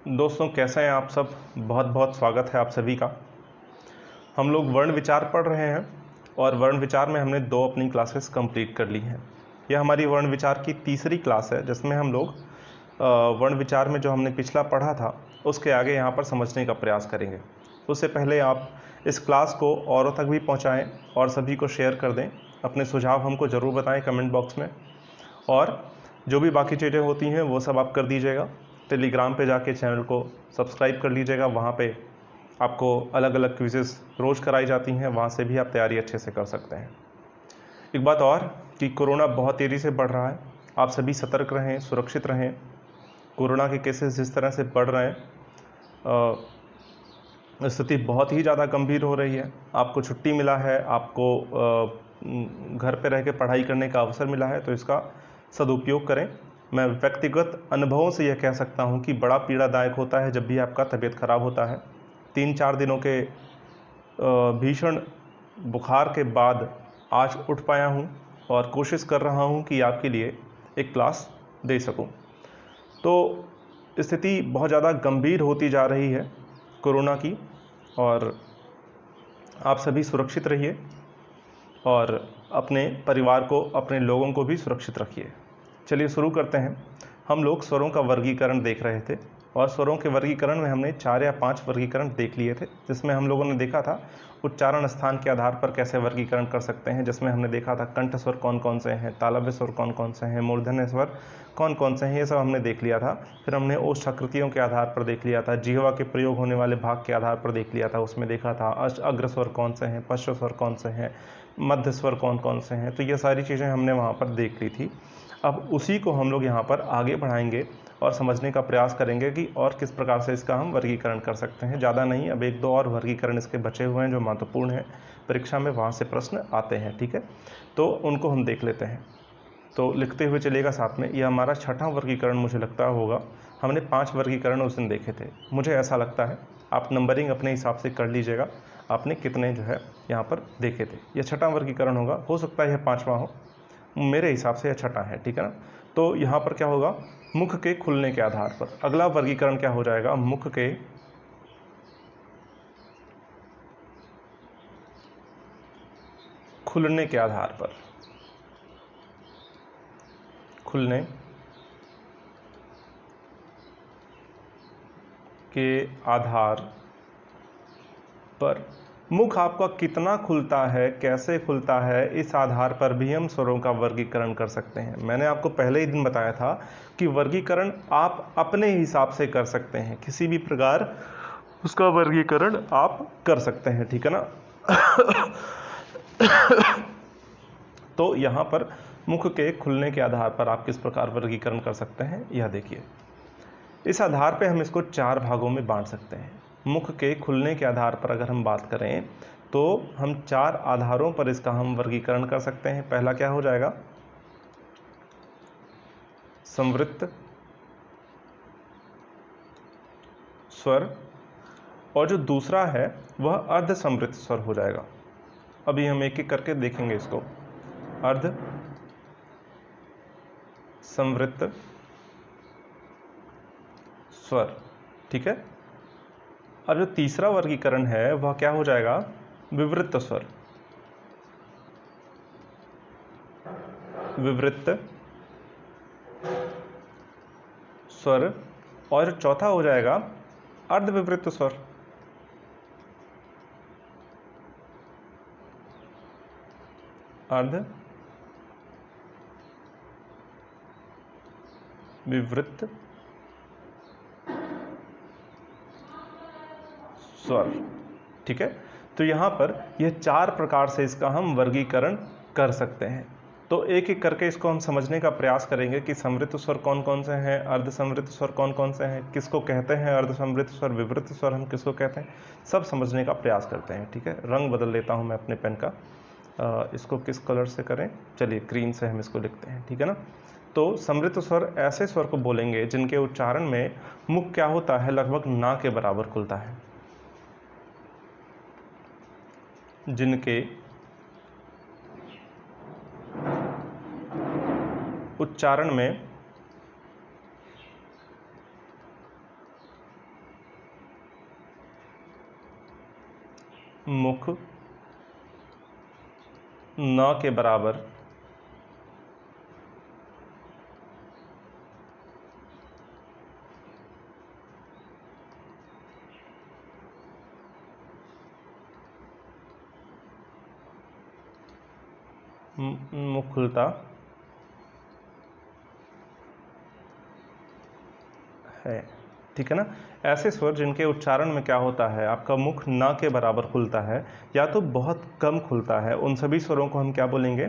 दोस्तों, कैसे हैं आप सब। बहुत बहुत स्वागत है आप सभी का। हम लोग वर्ण विचार पढ़ रहे हैं और वर्ण विचार में हमने 2 अपनी क्लासेस कंप्लीट कर ली हैं। यह हमारी वर्ण विचार की तीसरी क्लास है, जिसमें हम लोग वर्ण विचार में जो हमने पिछला पढ़ा था उसके आगे यहाँ पर समझने का प्रयास करेंगे। उससे पहले आप इस क्लास को औरों तक भी पहुँचाएँ और सभी को शेयर कर दें। अपने सुझाव हमको ज़रूर बताएं कमेंट बॉक्स में, और जो भी बाकी चीज़ें होती हैं वो सब आप कर दीजिएगा। टेलीग्राम पे जाके चैनल को सब्सक्राइब कर लीजिएगा। वहाँ पे आपको अलग अलग क्विज़ेस रोज़ कराई जाती हैं, वहाँ से भी आप तैयारी अच्छे से कर सकते हैं। एक बात और कि कोरोना बहुत तेज़ी से बढ़ रहा है। आप सभी सतर्क रहें, सुरक्षित रहें। कोरोना के केसेस जिस तरह से बढ़ रहे हैं, स्थिति बहुत ही ज़्यादा गंभीर हो रही है। आपको छुट्टी मिला है, आपको घर पे रह के पढ़ाई करने का अवसर मिला है, तो इसका सदुपयोग करें। मैं व्यक्तिगत अनुभवों से यह कह सकता हूं कि बड़ा पीड़ादायक होता है जब भी आपका तबीयत खराब होता है। 3-4 दिनों के भीषण बुखार के बाद आज उठ पाया हूं और कोशिश कर रहा हूं कि आपके लिए एक क्लास दे सकूं। तो स्थिति बहुत ज़्यादा गंभीर होती जा रही है कोरोना की, और आप सभी सुरक्षित रहिए और अपने परिवार को, अपने लोगों को भी सुरक्षित रखिए। चलिए शुरू करते हैं। हम लोग स्वरों का वर्गीकरण देख रहे थे और स्वरों के वर्गीकरण में हमने 4 या 5 वर्गीकरण देख लिए थे, जिसमें हम लोगों ने देखा था उच्चारण स्थान के आधार पर कैसे वर्गीकरण कर सकते हैं। जिसमें हमने देखा था कंठ स्वर कौन कौन से हैं, तालव्य स्वर कौन कौन से हैं, मूर्धन्य स्वर कौन कौन से हैं, ये सब हमने देख लिया था। फिर हमने ओष्ठ आकृतियों के आधार पर देख लिया था, जिह्वा के प्रयोग होने वाले भाग के आधार पर देख लिया था। उसमें देखा था अग्र स्वर कौन से हैं, पश्च स्वर कौन से हैं, मध्य स्वर कौन कौन से हैं। तो ये सारी चीज़ें हमने वहाँ पर देख ली थी। अब उसी को हम लोग यहाँ पर आगे बढ़ाएंगे और समझने का प्रयास करेंगे कि और किस प्रकार से इसका हम वर्गीकरण कर सकते हैं। ज़्यादा नहीं, अब 1-2 और वर्गीकरण इसके बचे हुए हैं जो महत्वपूर्ण हैं, परीक्षा में वहाँ से प्रश्न आते हैं। ठीक है, तो उनको हम देख लेते हैं। तो लिखते हुए चलिएगा साथ में। यह हमारा 6वां वर्गीकरण मुझे लगता होगा। हमने 5 वर्गीकरण उस दिन देखे थे, मुझे ऐसा लगता है। आप नंबरिंग अपने हिसाब से कर लीजिएगा, आपने कितने जो है यहाँ पर देखे थे। यह 6वां वर्गीकरण होगा, हो सकता है यह 5वां हो, मेरे हिसाब से यह 6वां है। ठीक है ना। तो यहाँ पर क्या होगा, मुख के खुलने के आधार पर अगला वर्गीकरण क्या हो जाएगा, मुख के खुलने के आधार पर, खुलने के आधार पर मुख आपका कितना खुलता है, कैसे खुलता है, इस आधार पर भी हम स्वरों का वर्गीकरण कर सकते हैं। मैंने आपको पहले ही दिन बताया था कि वर्गीकरण आप अपने हिसाब से कर सकते हैं, किसी भी प्रकार उसका वर्गीकरण आप कर सकते हैं। ठीक है ना। तो यहाँ पर मुख के खुलने के आधार पर आप किस प्रकार वर्गीकरण कर सकते हैं, यह देखिए। इस आधार पे हम इसको 4 भागों में बांट सकते हैं। मुख के खुलने के आधार पर अगर हम बात करें तो हम 4 आधारों पर इसका हम वर्गीकरण कर सकते हैं। पहला क्या हो जाएगा, संवृत्त स्वर, और जो दूसरा है वह अर्ध संवृत्त स्वर हो जाएगा। अभी हम एक एक करके देखेंगे इसको। अर्ध संवृत्त स्वर, ठीक है। और जो तीसरा वर्गीकरण है वह क्या हो जाएगा, विवृत्त स्वर, विवृत्त स्वर। और चौथा हो जाएगा अर्धविवृत्त स्वर, अर्ध विवृत्त स्वर। ठीक है। तो यहाँ पर यह 4 प्रकार से इसका हम वर्गीकरण कर सकते हैं। तो एक एक करके इसको हम समझने का प्रयास करेंगे कि समृद्ध स्वर कौन कौन से हैं, अर्ध समृद्ध स्वर कौन कौन से हैं, किसको कहते हैं अर्ध समृद्ध स्वर, विवृत्त स्वर हम किसको कहते हैं, सब समझने का प्रयास करते हैं। ठीक है। रंग बदल लेता हूँ मैं अपने पेन का, इसको किस कलर से करें, चलिए ग्रीन से हम इसको लिखते हैं। ठीक है ना। तो समृद्ध स्वर ऐसे स्वर को बोलेंगे जिनके उच्चारण में मुख क्या होता है, लगभग ना के बराबर खुलता है, जिनके उच्चारण में मुख न के बराबर मुख खुलता है। ठीक है ना। ऐसे स्वर जिनके उच्चारण में क्या होता है, आपका मुख ना के बराबर खुलता है या तो बहुत कम खुलता है, उन सभी स्वरों को हम क्या बोलेंगे,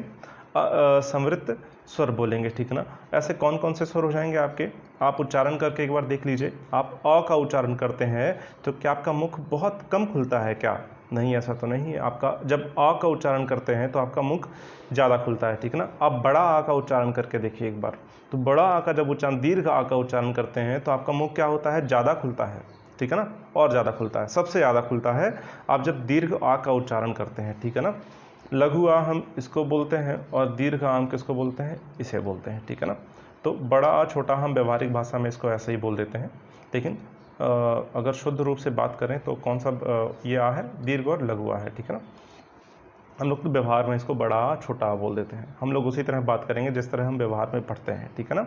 संवृत्त स्वर बोलेंगे। ठीक है ना। ऐसे कौन कौन से स्वर हो जाएंगे आपके, आप उच्चारण करके एक बार देख लीजिए। आप अ का उच्चारण करते हैं तो क्या आपका मुख बहुत कम खुलता है क्या? नहीं, ऐसा तो नहीं है। आपका जब अ का उच्चारण करते हैं तो आपका मुख ज़्यादा खुलता है। ठीक है ना। आप बड़ा आ का उच्चारण करके देखिए एक बार, तो बड़ा आ का जब उच्चारण, दीर्घ आ का उच्चारण करते हैं तो आपका मुख क्या होता है, ज़्यादा खुलता है। ठीक है ना, और ज़्यादा खुलता है, सबसे ज़्यादा खुलता है आप जब दीर्घ आ का उच्चारण करते हैं। ठीक है ना। लघु आ हम इसको बोलते हैं और दीर्घ आ हम किसको बोलते हैं, इसे बोलते हैं। ठीक है ना। तो बड़ा आ छोटा हम व्यवहारिक भाषा में इसको ऐसे ही बोल देते हैं, लेकिन अगर शुद्ध रूप से बात करें तो कौन सा ये आ है, दीर्घ और लघु आ है। ठीक है ना। हम लोग तो व्यवहार में इसको बड़ा आ छोटा आ बोल देते हैं। हम लोग उसी तरह बात करेंगे जिस तरह हम व्यवहार में पढ़ते हैं। ठीक है ना।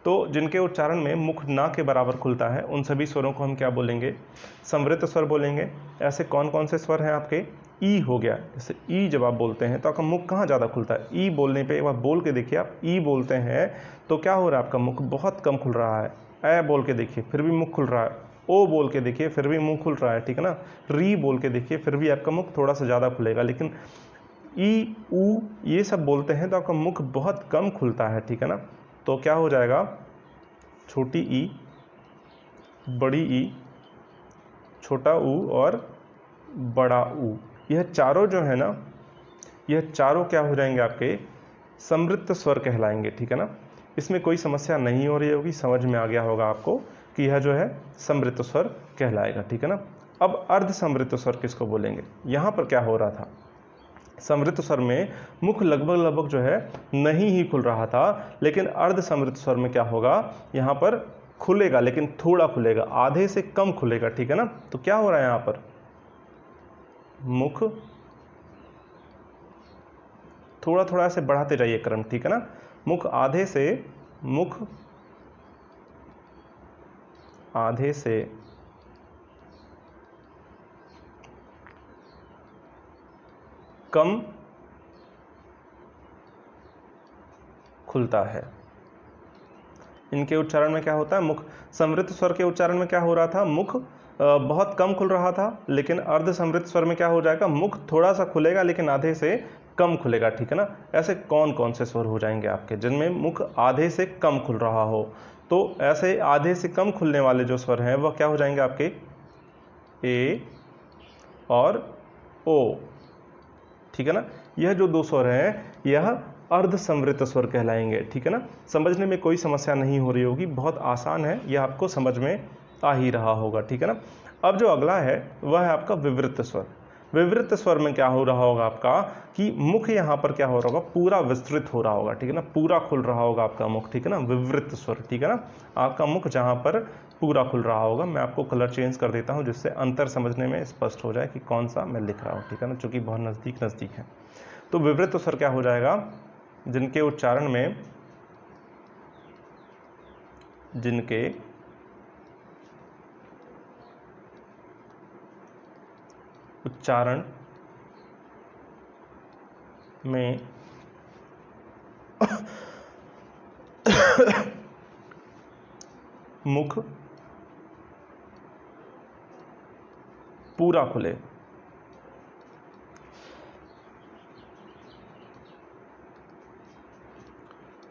तो जिनके उच्चारण में मुख ना के बराबर खुलता है उन सभी स्वरों को हम क्या बोलेंगे, संवृत्त स्वर बोलेंगे। ऐसे कौन कौन से स्वर हैं आपके, ई हो गया। जैसे ई जब आप बोलते हैं तो आपका मुख कहाँ ज़्यादा खुलता है, ई बोलने पे एक बार बोल के देखिए। आप ई बोलते हैं तो क्या हो रहा है, आपका मुख बहुत कम खुल रहा है। ए बोल के देखिए फिर भी मुख खुल रहा है। ओ बोल के देखिए फिर भी मुंह खुल रहा है। ठीक है ना। री बोल के देखिए फिर भी आपका मुख थोड़ा सा ज़्यादा खुलेगा। लेकिन ई ऊ ये सब बोलते हैं तो आपका मुख बहुत कम खुलता है। ठीक है ना। तो क्या हो जाएगा, छोटी ई, बड़ी ई, छोटा ऊ और बड़ा ऊ, यह चारों जो है ना, यह चारों क्या हो जाएंगे आपके, संवृत्त स्वर कहलाएंगे। ठीक है ना। इसमें कोई समस्या नहीं हो रही होगी, समझ में आ गया होगा आपको कि यह जो है संवृत्त स्वर कहलाएगा। ठीक है ना। अब अर्ध संवृत्त स्वर किसको बोलेंगे, यहाँ पर क्या हो रहा था, समृद्ध स्वर में मुख लगभग जो है नहीं ही खुल रहा था, लेकिन अर्ध समृद्ध स्वर में क्या होगा, यहाँ पर खुलेगा लेकिन थोड़ा खुलेगा, आधे से कम खुलेगा। ठीक है ना। तो क्या हो रहा है यहाँ पर, मुख थोड़ा थोड़ा से बढ़ाते जाइए क्रम। ठीक है ना। मुख आधे से कम खुलता है। इनके उच्चारण में क्या होता है, मुख समृद्ध स्वर के उच्चारण में क्या हो रहा था, मुख बहुत कम खुल रहा था, लेकिन अर्ध समृद्ध स्वर में क्या हो जाएगा, मुख थोड़ा सा खुलेगा लेकिन आधे से कम खुलेगा। ठीक है ना। ऐसे कौन कौन से स्वर हो जाएंगे आपके जिनमें मुख आधे से कम खुल रहा हो, तो ऐसे आधे से कम खुलने वाले जो स्वर हैं वह क्या हो जाएंगे आपके, ए और ओ। ठीक है ना। यह जो दो स्वर हैं यह अर्ध संवृत्त स्वर कहलाएंगे। ठीक है ना। समझने में कोई समस्या नहीं हो रही होगी, बहुत आसान है, यह आपको समझ में आ ही रहा होगा। ठीक है ना। अब जो अगला है वह है आपका विवृत्त स्वर। विवृत्त स्वर में क्या हो रहा होगा आपका, कि मुख यहाँ पर क्या हो रहा होगा, पूरा विस्तृत हो रहा होगा। ठीक है ना। पूरा खुल रहा होगा आपका मुख। ठीक है ना। विवृत्त स्वर। ठीक है ना। आपका मुख जहाँ पर पूरा खुल रहा होगा, मैं आपको कलर चेंज कर देता हूँ जिससे अंतर समझने में स्पष्ट हो जाए कि कौन सा मैं लिख रहा हूँ। ठीक है ना, चूंकि बहुत नज़दीक है। तो विवृत्त स्वर क्या हो जाएगा, जिनके उच्चारण में मुख पूरा खुले,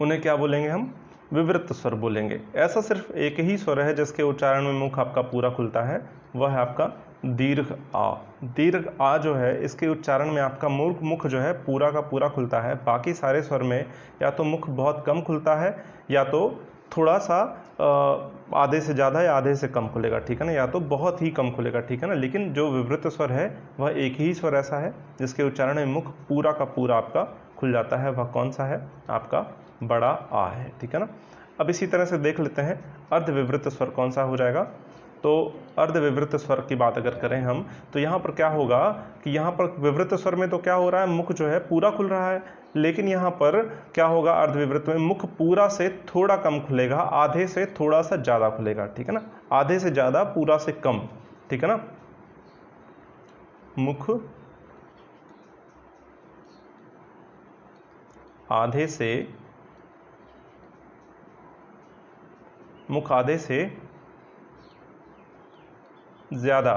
उन्हें क्या बोलेंगे हम, विवृत्त स्वर बोलेंगे। ऐसा सिर्फ एक ही स्वर है जिसके उच्चारण में मुख आपका पूरा खुलता है, वह है आपका दीर्घ आ। दीर्घ आ जो है इसके उच्चारण में आपका मुख जो है पूरा का पूरा खुलता है। बाकी सारे स्वर में या तो मुख बहुत कम खुलता है या तो थोड़ा सा आधे से ज़्यादा या आधे से कम खुलेगा। ठीक है ना, या तो बहुत ही कम खुलेगा। ठीक है ना। लेकिन जो विवृत्त स्वर है वह एक ही स्वर ऐसा है जिसके उच्चारण में मुख पूरा का पूरा आपका खुल जाता है, वह कौन सा है, आपका बड़ा आ है। ठीक है ना। अब इसी तरह से देख लेते हैं अर्ध विवृत्त स्वर कौन सा हो जाएगा। तो अर्धविवृत स्वर की बात अगर करें हम, तो यहाँ पर क्या होगा कि यहाँ पर विवृत स्वर में तो क्या हो रहा है, मुख जो है पूरा खुल रहा है, लेकिन यहाँ पर क्या होगा, अर्धविवृत में मुख पूरा से थोड़ा कम खुलेगा, आधे से थोड़ा सा ज़्यादा खुलेगा, ठीक है ना, आधे से ज़्यादा, पूरा से कम, ठीक है ना। मुख आधे से ज़्यादा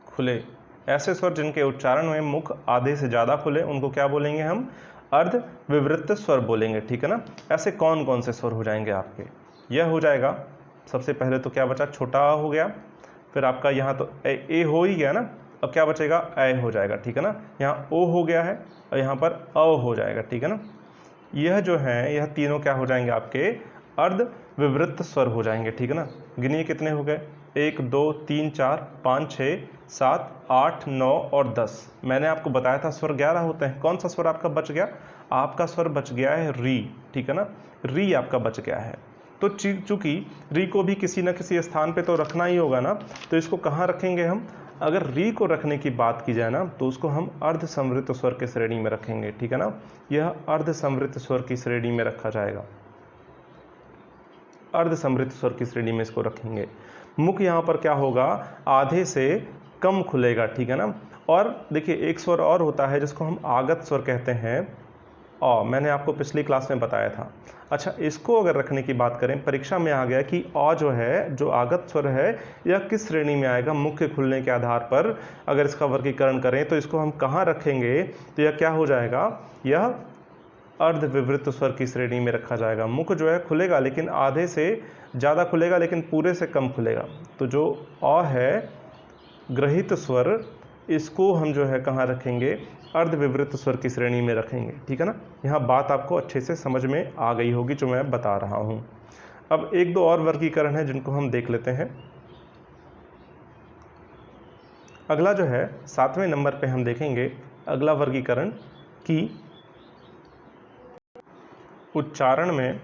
खुले, ऐसे स्वर जिनके उच्चारण में मुख आधे से ज़्यादा खुले उनको क्या बोलेंगे हम, अर्धविवृत स्वर बोलेंगे, ठीक है ना। ऐसे कौन कौन से स्वर हो जाएंगे आपके, यह हो जाएगा सबसे पहले तो क्या बचा, छोटा आ हो गया, फिर आपका यहाँ तो ए हो ही गया ना, अब क्या बचेगा, ए हो जाएगा, ठीक है ना। यहाँ ओ हो गया है और यहाँ पर अ हो जाएगा, ठीक है ना। यह जो है, यह तीनों क्या हो जाएंगे, आपके अर्धविवृत स्वर हो जाएंगे, ठीक है ना। गिनिए कितने हो गए, 1 2 3 4 5 6 7 8 9 और 10। मैंने आपको बताया था स्वर 11 होते हैं। कौन सा स्वर आपका बच गया, आपका स्वर बच गया है री, ठीक है ना, री आपका बच गया है। तो चूंकि री को भी किसी न किसी स्थान पे तो रखना ही होगा ना, तो इसको कहाँ रखेंगे हम, अगर री को रखने की बात की जाए ना, तो उसको हम अर्ध समृत स्वर की श्रेणी में रखेंगे, ठीक है ना। यह अर्ध समृत स्वर की श्रेणी में रखा जाएगा, अर्ध समृत स्वर की श्रेणी में इसको रखेंगे। मुख यहाँ पर क्या होगा, आधे से कम खुलेगा, ठीक है ना। और देखिए एक स्वर और होता है जिसको हम आगत स्वर कहते हैं, अ, मैंने आपको पिछली क्लास में बताया था। अच्छा, इसको अगर रखने की बात करें, परीक्षा में आ गया कि अ जो है, जो आगत स्वर है, यह किस श्रेणी में आएगा, मुख के खुलने के आधार पर अगर इसका वर्गीकरण करें तो इसको हम कहाँ रखेंगे, तो यह क्या हो जाएगा, यह अर्धविवृत स्वर की श्रेणी में रखा जाएगा। मुख जो है खुलेगा लेकिन आधे से ज़्यादा खुलेगा, लेकिन पूरे से कम खुलेगा। तो जो अ है ग्रहित स्वर, इसको हम जो है कहाँ रखेंगे, अर्धविवृत स्वर की श्रेणी में रखेंगे, ठीक है ना। यहाँ बात आपको अच्छे से समझ में आ गई होगी जो मैं बता रहा हूँ। अब एक दो और वर्गीकरण है जिनको हम देख लेते हैं। अगला जो है 7वें नंबर पे हम देखेंगे अगला वर्गीकरण कि उच्चारण में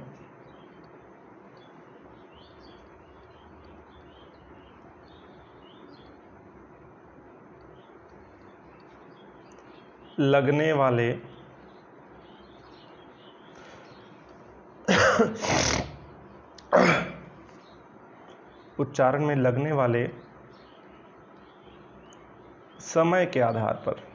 लगने वाले उच्चारण में लगने वाले समय के आधार पर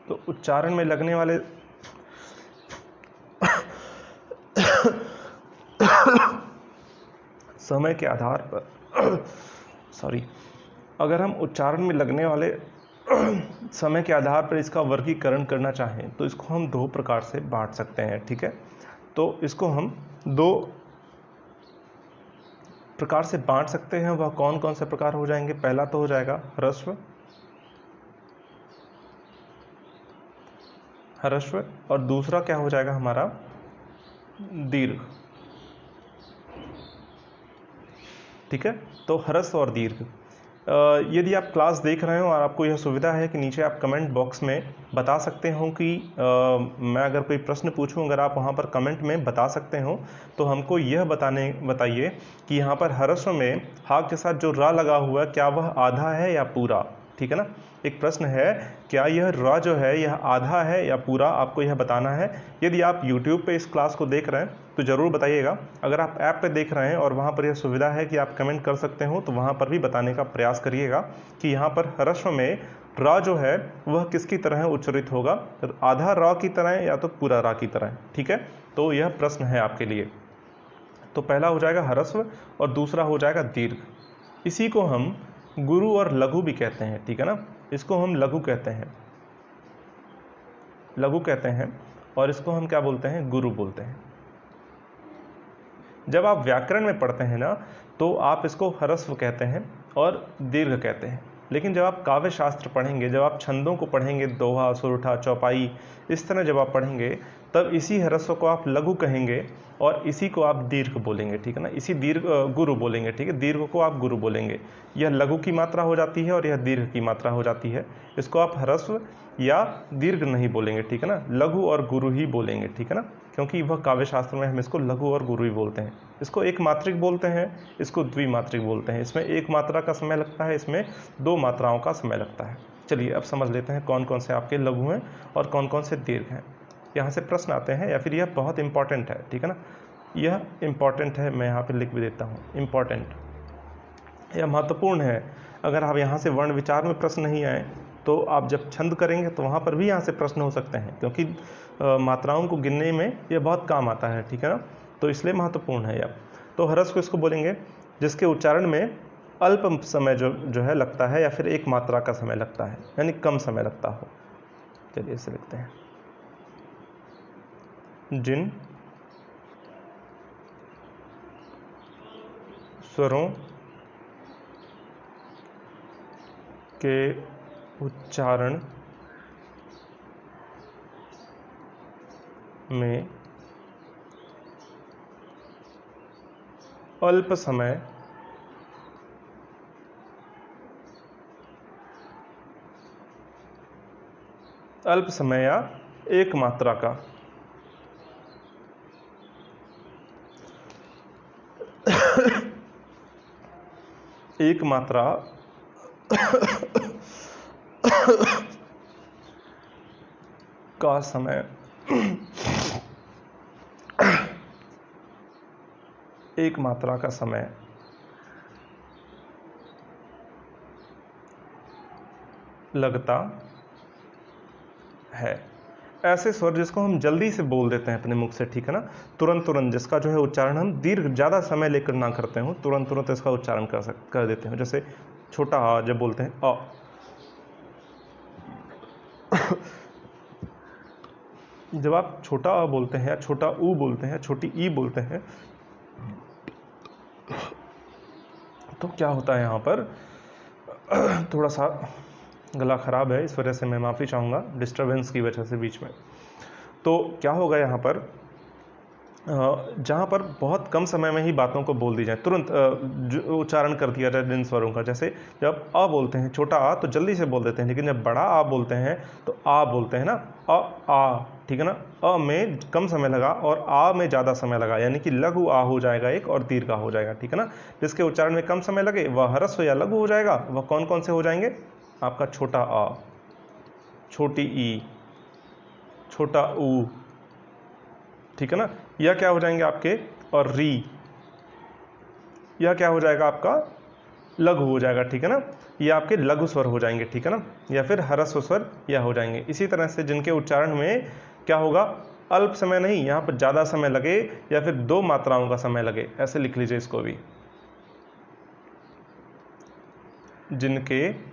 तो उच्चारण में लगने वाले समय के आधार पर सॉरी, अगर हम उच्चारण में लगने वाले समय के आधार पर इसका वर्गीकरण करना चाहें तो इसको हम दो प्रकार से बांट सकते हैं, ठीक है। तो इसको हम दो प्रकार से बांट सकते हैं। वह कौन कौन से प्रकार हो जाएंगे, पहला तो हो जाएगा ह्रस्व, ह्रस्व, और दूसरा क्या हो जाएगा हमारा, दीर्घ, ठीक है। तो ह्रस्व और दीर्घ। यदि आप क्लास देख रहे हो और आपको यह सुविधा है कि नीचे आप कमेंट बॉक्स में बता सकते हो कि मैं अगर कोई प्रश्न पूछूं, अगर आप वहां पर कमेंट में बता सकते हो तो हमको यह बताइए कि यहाँ पर ह्रस्व में हा के साथ जो रा लगा हुआ है, क्या वह आधा है या पूरा, ठीक है ना। एक प्रश्न है, क्या यह रा जो है यह आधा है या पूरा, आपको यह बताना है। यदि आप YouTube पे इस क्लास को देख रहे हैं तो ज़रूर बताइएगा। अगर आप ऐप पे देख रहे हैं और वहाँ पर यह सुविधा है कि आप कमेंट कर सकते हो, तो वहाँ पर भी बताने का प्रयास करिएगा कि यहाँ पर ह्रस्व में रा जो है वह किसकी तरह उच्चारित होगा, आधा रा की तरह या तो पूरा रा की तरह, ठीक है। तो यह प्रश्न है आपके लिए। तो पहला हो जाएगा ह्रस्व और दूसरा हो जाएगा दीर्घ। इसी को हम गुरु और लघु भी कहते हैं, ठीक है ना। इसको हम लघु कहते हैं, लघु कहते हैं, और इसको हम क्या बोलते हैं, गुरु बोलते हैं। जब आप व्याकरण में पढ़ते हैं ना, तो आप इसको ह्रस्व कहते हैं और दीर्घ कहते हैं। लेकिन जब आप काव्य शास्त्र पढ़ेंगे, जब आप छंदों को पढ़ेंगे, दोहा, सुरठा, चौपाई, इस तरह जब आप पढ़ेंगे, तब इसी ह्रस्व को आप लघु कहेंगे और इसी को आप दीर्घ बोलेंगे, ठीक है ना। इसी दीर्घ गुरु बोलेंगे, ठीक है, दीर्घ को आप गुरु बोलेंगे। यह लघु की मात्रा हो जाती है और यह दीर्घ की मात्रा हो जाती है। इसको आप ह्रस्व या दीर्घ नहीं बोलेंगे, ठीक है ना, लघु और गुरु ही बोलेंगे, ठीक है ना, क्योंकि वह काव्य शास्त्र में हम इसको लघु और गुरु ही बोलते हैं। इसको एक मात्रिक बोलते हैं, इसको द्विमात्रिक बोलते हैं। इसमें एक मात्रा का समय लगता है, इसमें दो मात्राओं का समय लगता है। चलिए अब समझ लेते हैं कौन कौन से आपके लघु हैं और कौन कौन से दीर्घ हैं। यहाँ से प्रश्न आते हैं, या फिर यह बहुत इंपॉर्टेंट है, ठीक है ना, यह इंपॉर्टेंट है, मैं यहाँ पे लिख भी देता हूँ, इंपॉर्टेंट, यह महत्वपूर्ण है। अगर आप यहाँ से वर्ण विचार में प्रश्न नहीं आए तो आप जब छंद करेंगे तो वहाँ पर भी यहाँ से प्रश्न हो सकते हैं, क्योंकि मात्राओं को गिनने में यह बहुत काम आता है, ठीक है ना, तो इसलिए महत्वपूर्ण है यह। तो ह्रस्व को इसको बोलेंगे जिसके उच्चारण में अल्प समय जो है लगता है, या फिर एक मात्रा का समय लगता है, यानी कम समय लगता हो। चलिए इसे लिखते हैं, जिन स्वरों के उच्चारण में अल्प समय या एक मात्रा का एक मात्रा का समय एक मात्रा का समय लगता है। ऐसे स्वर जिसको हम जल्दी से बोल देते हैं अपने मुख से, ठीक है ना, तुरंत तुरंत, जिसका जो है उच्चारण हम दीर्घ ज़्यादा समय लेकर ना करते हो, तुरंत तुरंत इसका उच्चारण कर देते हैं। जैसे छोटा आ जब बोलते हैं अ, जब आप छोटा अ बोलते हैं या छोटा ऊ बोलते हैं, छोटी ई बोलते हैं, तो क्या होता है यहाँ पर, थोड़ा सा गला ख़राब है, इस वजह से मैं माफ़ी चाहूँगा डिस्टरबेंस की वजह से बीच में। तो क्या होगा यहाँ पर, जहाँ पर बहुत कम समय में ही बातों को बोल दी जाए, तुरंत उच्चारण कर दिया जाए जिन स्वरों का। जैसे जब अ बोलते हैं, छोटा आ, तो जल्दी से बोल देते हैं, लेकिन जब बड़ा आ बोलते हैं तो आ बोलते हैं ना, आ, ठीक है ना, अ में कम समय लगा और आ में ज़्यादा समय लगा, यानी कि लघु आ हो जाएगा एक और दीर्घ आ हो जाएगा, ठीक है ना। जिसके उच्चारण में कम समय लगे वह ह्रस्व या लघु हो जाएगा। वह कौन कौन से हो जाएंगे, आपका छोटा आ, छोटी ई, छोटा ऊ, ठीक है ना, यह क्या हो जाएंगे आपके, और री, यह क्या हो जाएगा आपका, लघु हो जाएगा, ठीक है ना, ये आपके लघु स्वर हो जाएंगे, ठीक है ना, या फिर ह्रस्व स्वर यह हो जाएंगे। इसी तरह से जिनके उच्चारण में क्या होगा, अल्प समय नहीं, यहाँ पर ज़्यादा समय लगे या फिर दो मात्राओं का समय लगे, ऐसे लिख लीजिए इसको भी, जिनके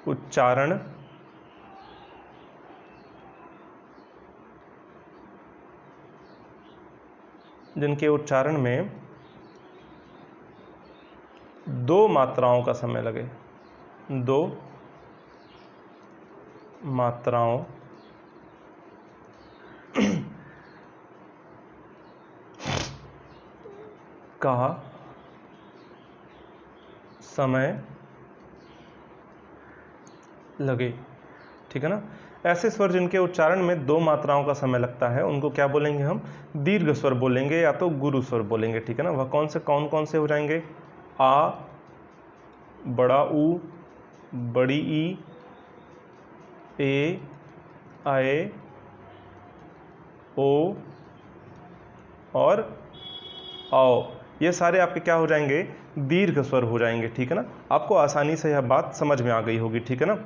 उच्चारण में दो मात्राओं का समय लगे, दो मात्राओं का समय लगे, ठीक है ना। ऐसे स्वर जिनके उच्चारण में दो मात्राओं का समय लगता है उनको क्या बोलेंगे हम, दीर्घ स्वर बोलेंगे या तो गुरु स्वर बोलेंगे, ठीक है ना। वह कौन कौन से हो जाएंगे, आ, बड़ा ऊ, बड़ी ई, ए, आए, ओ और आओ, ये सारे आपके क्या हो जाएंगे, दीर्घ स्वर हो जाएंगे, ठीक है ना। आपको आसानी से यह बात समझ में आ गई होगी, ठीक है ना।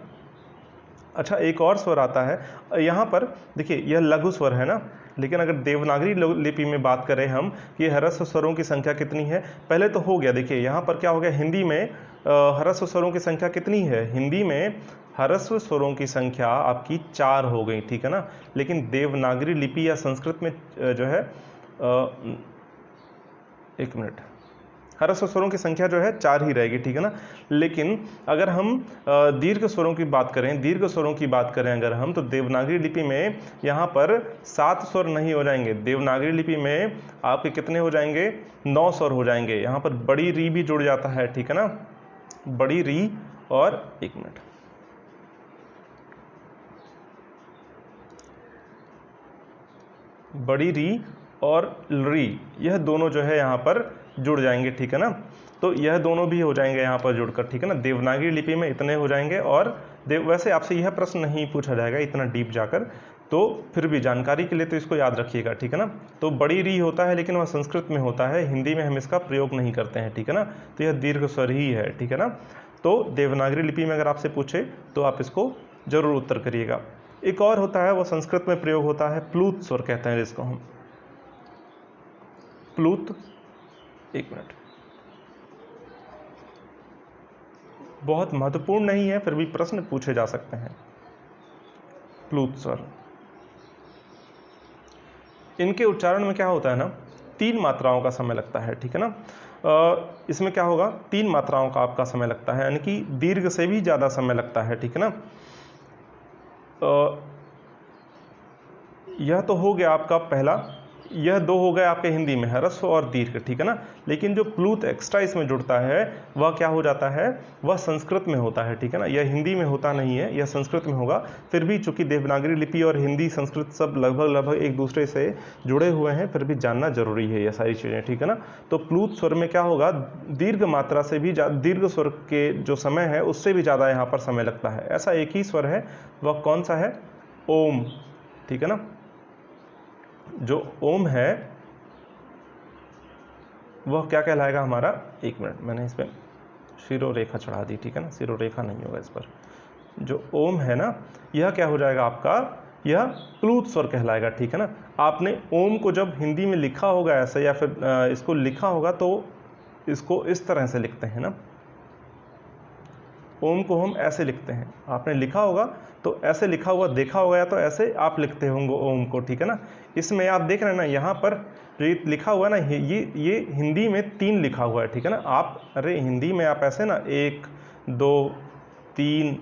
अच्छा, एक और स्वर आता है यहाँ पर, देखिए यह लघु स्वर है ना, लेकिन अगर देवनागरी लिपि में बात करें हम कि ह्रस्व स्वरों की संख्या कितनी है, पहले तो हो गया, देखिए यहाँ पर क्या हो गया, हिंदी में ह्रस्व स्वरों की संख्या कितनी है, हिंदी में ह्रस्व स्वरों की संख्या आपकी 4 हो गई, ठीक है ना। लेकिन देवनागरी लिपि या संस्कृत में जो है एक मिनट, ह्रस्व स्वरों की संख्या जो है 4 ही रहेगी, ठीक है ना। लेकिन अगर हम दीर्घ स्वरों की बात करें, दीर्घ स्वरों की बात करें अगर हम, तो देवनागरी लिपि में यहाँ पर 7 स्वर नहीं हो जाएंगे। देवनागरी लिपि में आपके कितने हो जाएंगे, 9 स्वर हो जाएंगे। यहाँ पर बड़ी री भी जुड़ जाता है, ठीक है ना, बड़ी री और एक मिनट, बड़ी री और री, यह दोनों जो है यहाँ पर जुड़ जाएंगे, ठीक है ना। तो यह दोनों भी हो जाएंगे यहाँ पर जुड़कर, ठीक है ना। देवनागरी लिपि में इतने हो जाएंगे। और वैसे आपसे यह प्रश्न नहीं पूछा जाएगा इतना डीप जाकर, तो फिर भी जानकारी के लिए तो इसको याद रखिएगा, ठीक है ना। तो बड़ी री होता है लेकिन वह संस्कृत में होता है, हिंदी में हम इसका प्रयोग नहीं करते हैं, ठीक है ना। तो यह दीर्घ स्वर ही है, ठीक है ना। तो देवनागरी लिपि में अगर आपसे पूछे तो आप इसको जरूर उत्तर करिएगा। एक और होता है, वो संस्कृत में प्रयोग होता है, प्लूत स्वर कहते हैं जिसको हम, प्लूत, एक मिनट, बहुत महत्वपूर्ण नहीं है फिर भी प्रश्न पूछे जा सकते हैं। प्लूत स्वर, इनके उच्चारण में क्या होता है ना, 3 मात्राओं का समय लगता है, ठीक है ना। इसमें क्या होगा, 3 मात्राओं का आपका समय लगता है, यानी कि दीर्घ से भी ज़्यादा समय लगता है, ठीक है ना। यह तो हो गया आपका पहला, यह 2 हो गए आपके हिंदी में, ह्रस्व और दीर्घ, ठीक है ना। लेकिन जो प्लूत एक्स्ट्रा इसमें जुड़ता है वह क्या हो जाता है, वह संस्कृत में होता है, ठीक है ना। यह हिंदी में होता नहीं है, यह संस्कृत में होगा। फिर भी चूंकि देवनागरी लिपि और हिंदी संस्कृत सब लगभग एक दूसरे से जुड़े हुए हैं, फिर भी जानना जरूरी है यह सारी चीज़ें, ठीक है ना। तो प्लूत स्वर में क्या होगा, दीर्घ मात्रा से भी दीर्घ स्वर के जो समय है उससे भी ज़्यादा यहाँ पर समय लगता है। ऐसा एक ही स्वर है, वह कौन सा है, ओम, ठीक है ना। जो ओम है वह क्या कहलाएगा हमारा, एक मिनट, मैंने इस पर शिरोरेखा चढ़ा दी, ठीक है ना, शिरोरेखा नहीं होगा इस पर। जो ओम है ना, यह क्या हो जाएगा आपका, यह प्लूत स्वर कहलाएगा, ठीक है ना। आपने ओम को जब हिंदी में लिखा होगा ऐसे, या फिर इसको लिखा होगा तो इसको इस तरह से लिखते हैं ना, ओम को हम ऐसे लिखते हैं, आपने लिखा होगा तो ऐसे लिखा हुआ देखा होगा, या तो ऐसे आप लिखते होंगे ओम को, ठीक है ना। इसमें आप देख रहे हैं ना, यहाँ पर जो ये लिखा हुआ है ना, ये हिंदी में 3 लिखा हुआ है, ठीक है ना। आप, अरे हिंदी में आप ऐसे ना 1 2 3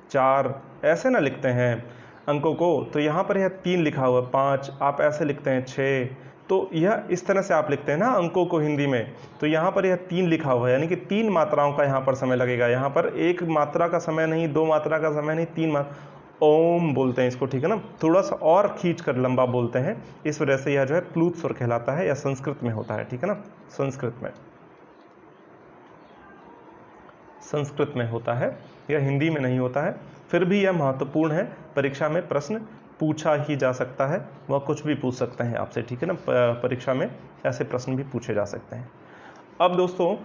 4 ऐसे ना लिखते हैं अंकों को, तो यहाँ पर यह 3 लिखा हुआ है, 5 आप ऐसे लिखते हैं, 6, तो यह इस तरह से आप लिखते हैं ना अंकों को हिंदी में। तो यहाँ पर यह 3 लिखा हुआ है, यानी कि 3 मात्राओं का यहाँ पर समय लगेगा। यहाँ पर 1 मात्रा का समय नहीं, 2 मात्रा का समय नहीं, 3 मात्रा, ओम बोलते हैं इसको, ठीक है ना। थोड़ा सा और खींच कर लंबा बोलते हैं, इस वजह से यह जो है प्लूत स्वर कहलाता है, या संस्कृत में होता है, ठीक है ना। संस्कृत में होता है, यह हिंदी में नहीं होता है। फिर भी यह महत्वपूर्ण है, परीक्षा में प्रश्न पूछा ही जा सकता है, वह कुछ भी पूछ सकते हैं आपसे, ठीक है ना। परीक्षा में ऐसे प्रश्न भी पूछे जा सकते हैं। अब दोस्तों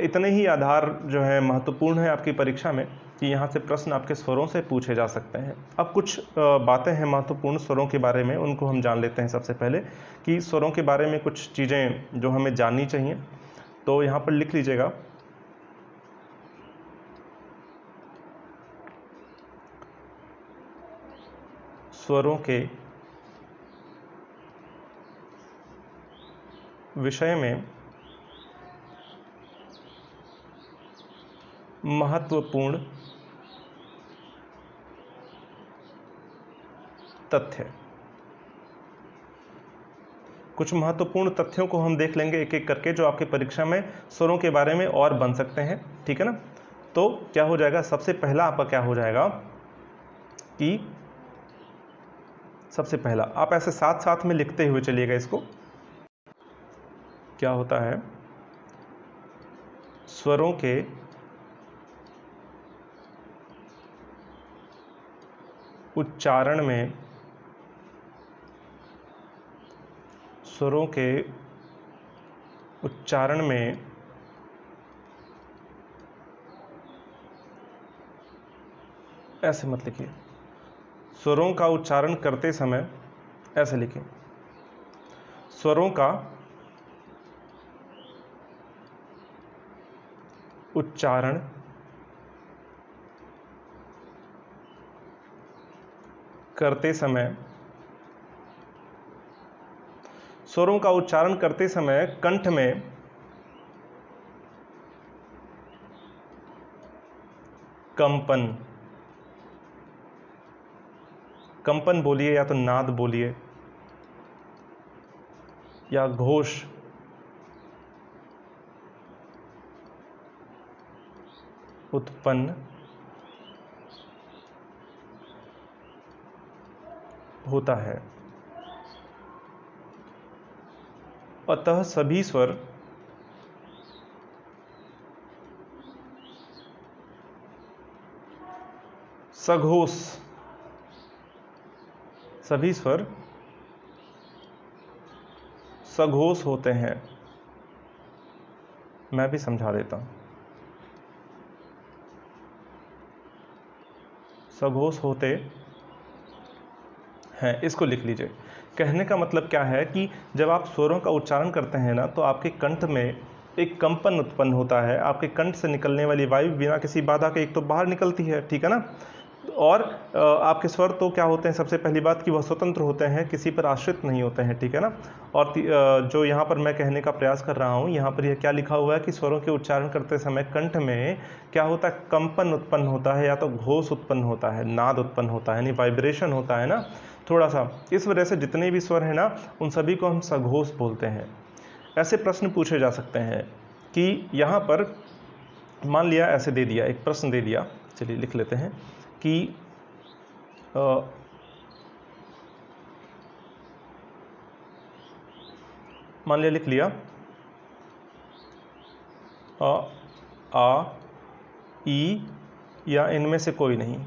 इतने ही आधार जो है महत्वपूर्ण है आपकी परीक्षा में, कि यहाँ से प्रश्न आपके स्वरों से पूछे जा सकते हैं। अब कुछ बातें हैं महत्वपूर्ण स्वरों के बारे में, उनको हम जान लेते हैं सबसे पहले, कि स्वरों के बारे में कुछ चीज़ें जो हमें जाननी चाहिए। तो यहाँ पर लिख लीजिएगा, स्वरों के विषय में महत्वपूर्ण तथ्य। कुछ महत्वपूर्ण तथ्यों को हम देख लेंगे एक एक करके, जो आपकी परीक्षा में स्वरों के बारे में और बन सकते हैं, ठीक है ना। तो क्या हो जाएगा, सबसे पहला आपका क्या हो जाएगा, कि सबसे पहला आप ऐसे साथ साथ में लिखते हुए चलिएगा इसको। क्या होता है, स्वरों के उच्चारण में, स्वरों के उच्चारण में ऐसे मत लिखिए, स्वरों का उच्चारण करते समय ऐसे लिखिए, स्वरों का उच्चारण करते समय, स्वरों का उच्चारण करते समय कंठ में कंपन, कंपन बोलिए या तो नाद बोलिए या घोष उत्पन्न होता है। अतः सभी स्वर सघोष, सभी स्वर सघोष होते हैं। मैं भी समझा देता हूं। सघोष होते हैं, इसको लिख लीजिए। कहने का मतलब क्या है कि जब आप स्वरों का उच्चारण करते हैं ना, तो आपके कंठ में एक कंपन उत्पन्न होता है। आपके कंठ से निकलने वाली वायु बिना किसी बाधा के एक तो बाहर निकलती है, ठीक है ना। और आपके स्वर तो क्या होते हैं, सबसे पहली बात कि वह स्वतंत्र होते हैं, किसी पर आश्रित नहीं होते हैं, ठीक है ना। और जो यहाँ पर मैं कहने का प्रयास कर रहा हूँ, यहाँ पर यह क्या लिखा हुआ है कि स्वरों के उच्चारण करते समय कंठ में क्या होता है, कंपन उत्पन्न होता है या तो घोष उत्पन्न होता है, नाद उत्पन्न होता है, यानी वाइब्रेशन होता है ना थोड़ा सा। इस वजह से जितने भी स्वर हैं ना, उन सभी को हम सघोष बोलते हैं। ऐसे प्रश्न पूछे जा सकते हैं कि यहाँ पर मान लिया ऐसे दे दिया, एक प्रश्न दे दिया, चलिए लिख लेते हैं कि मान लिया, लिख लिया अ, आ, ई या इनमें से कोई नहीं,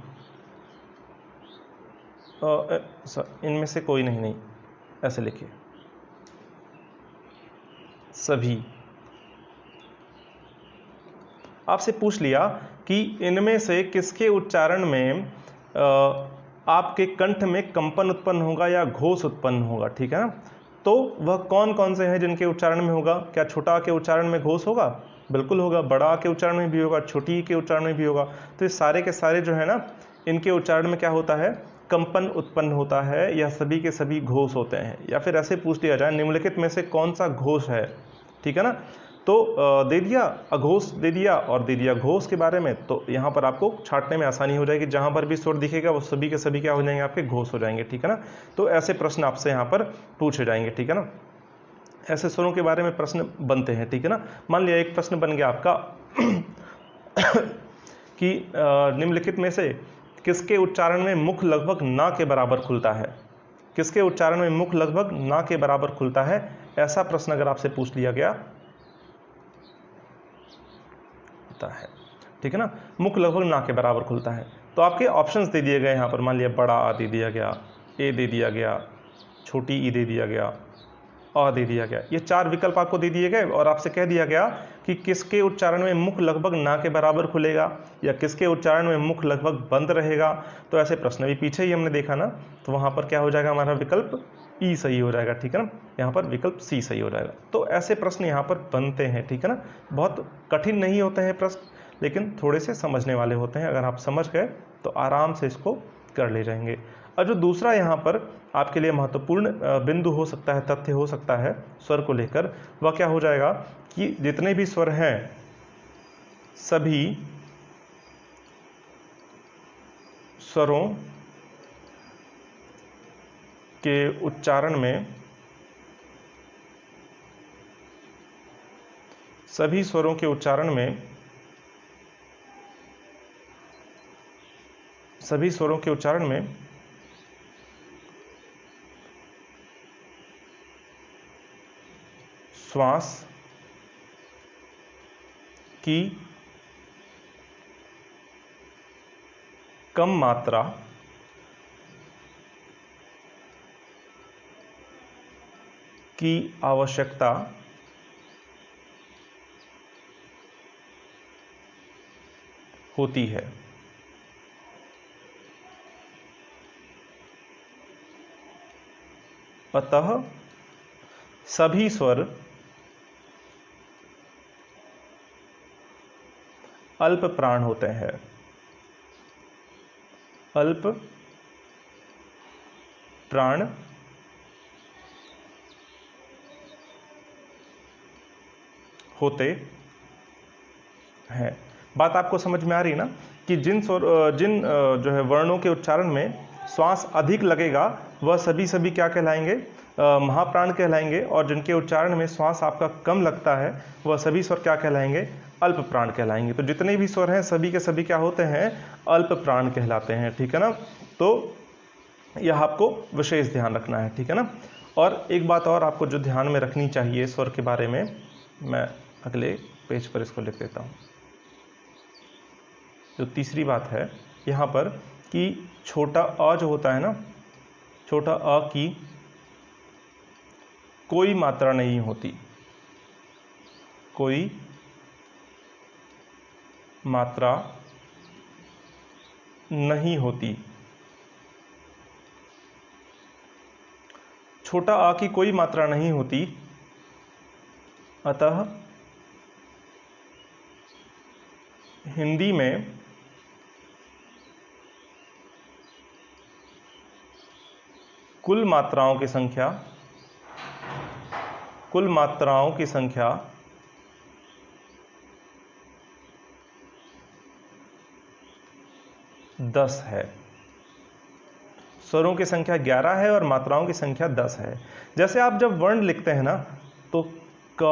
इनमें से कोई नहीं, ऐसे लिखिए, सभी। आपसे पूछ लिया कि इनमें से किसके उच्चारण में आपके कंठ में कंपन उत्पन्न होगा या घोष उत्पन्न होगा, ठीक है ना। तो वह कौन कौन से हैं जिनके उच्चारण में होगा। क्या छोटा के उच्चारण में घोष होगा? बिल्कुल होगा। बड़ा के उच्चारण में भी होगा, छोटी के उच्चारण में भी होगा। तो ये सारे के सारे जो है ना, इनके उच्चारण में क्या होता है, कंपन उत्पन्न होता है, या सभी के सभी घोष होते हैं। या फिर ऐसे पूछ लिया जाए, निम्नलिखित में से कौन सा घोष है, ठीक है ना। तो दे दिया अघोष, दे दिया और दे दिया घोष के बारे में। तो यहाँ पर आपको छांटने में आसानी हो जाएगी, जहाँ पर भी स्वर दिखेगा वो सभी के सभी क्या हो जाएंगे, आपके घोष हो जाएंगे, ठीक है ना। तो ऐसे प्रश्न आपसे यहाँ पर पूछे जाएंगे, ठीक है ना। ऐसे स्वरों के बारे में प्रश्न बनते हैं, ठीक है ना। मान लिया एक प्रश्न बन गया आपका कि निम्नलिखित में से किसके उच्चारण में मुख लगभग ना के बराबर खुलता है। किसके उच्चारण में मुख लगभग ना के बराबर खुलता है, ऐसा प्रश्न अगर आपसे पूछ लिया गया है, ठीक है ना। मुख लगभग ना के बराबर खुलता है। तो आपके ऑप्शंस दे दिए गए यहाँ पर। मान लिया बड़ा आ दे दिया गया, ए दे दिया गया, छोटी ई दे दिया गया, अ दे दिया गया। ये चार विकल्प आपको दे दिए गए और आपसे कह दिया गया कि किसके उच्चारण में मुख लगभग ना के बराबर खुलेगा या किसके उच्चारण में मुख लगभग बंद रहेगा। तो ऐसे प्रश्न भी पीछे ही हमने देखा ना, तो वहाँ पर क्या हो जाएगा, हमारा विकल्प ई सही हो जाएगा, ठीक है ना। यहाँ पर विकल्प सी सही हो जाएगा। तो ऐसे प्रश्न यहाँ पर बनते हैं, ठीक है ना। बहुत कठिन नहीं होते हैं प्रश्न, लेकिन थोड़े से समझने वाले होते हैं। अगर आप समझ गए तो आराम से इसको कर ले जाएंगे। और जो दूसरा यहाँ पर आपके लिए महत्वपूर्ण बिंदु हो सकता है, तथ्य हो सकता है स्वर को लेकर, वह क्या हो जाएगा कि जितने भी स्वर हैं सभी स्वरों के उच्चारण में, सभी स्वरों के उच्चारण में, सभी स्वरों के उच्चारण में श्वास की कम मात्रा की आवश्यकता होती है। अतः सभी स्वर अल्प प्राण होते हैं। अल्प प्राण होते हैं। बात आपको समझ में आ रही है ना कि जिन जो है वर्णों के उच्चारण में श्वास अधिक लगेगा वह सभी क्या कहलाएंगे, महाप्राण कहलाएंगे, और जिनके उच्चारण में श्वास आपका कम लगता है वह सभी स्वर क्या कहलाएंगे, अल्प प्राण कहलाएंगे। तो जितने भी स्वर हैं सभी के सभी क्या होते हैं, अल्प प्राण कहलाते हैं, ठीक है ना। तो यह आपको विशेष ध्यान रखना है, ठीक है ना। और एक बात और आपको जो ध्यान में रखनी चाहिए स्वर के बारे में, मैं अगले पेज पर इसको लिख देता हूँ। जो तीसरी बात है यहाँ पर कि छोटा अ जो होता है ना, छोटा अ की कोई मात्रा नहीं होती, कोई मात्रा नहीं होती। छोटा आ की कोई मात्रा नहीं होती, अतः हिंदी में कुल मात्राओं की संख्या 10 है। स्वरों की संख्या 11 है और मात्राओं की संख्या 10 है। जैसे आप जब वर्ण लिखते हैं ना तो क,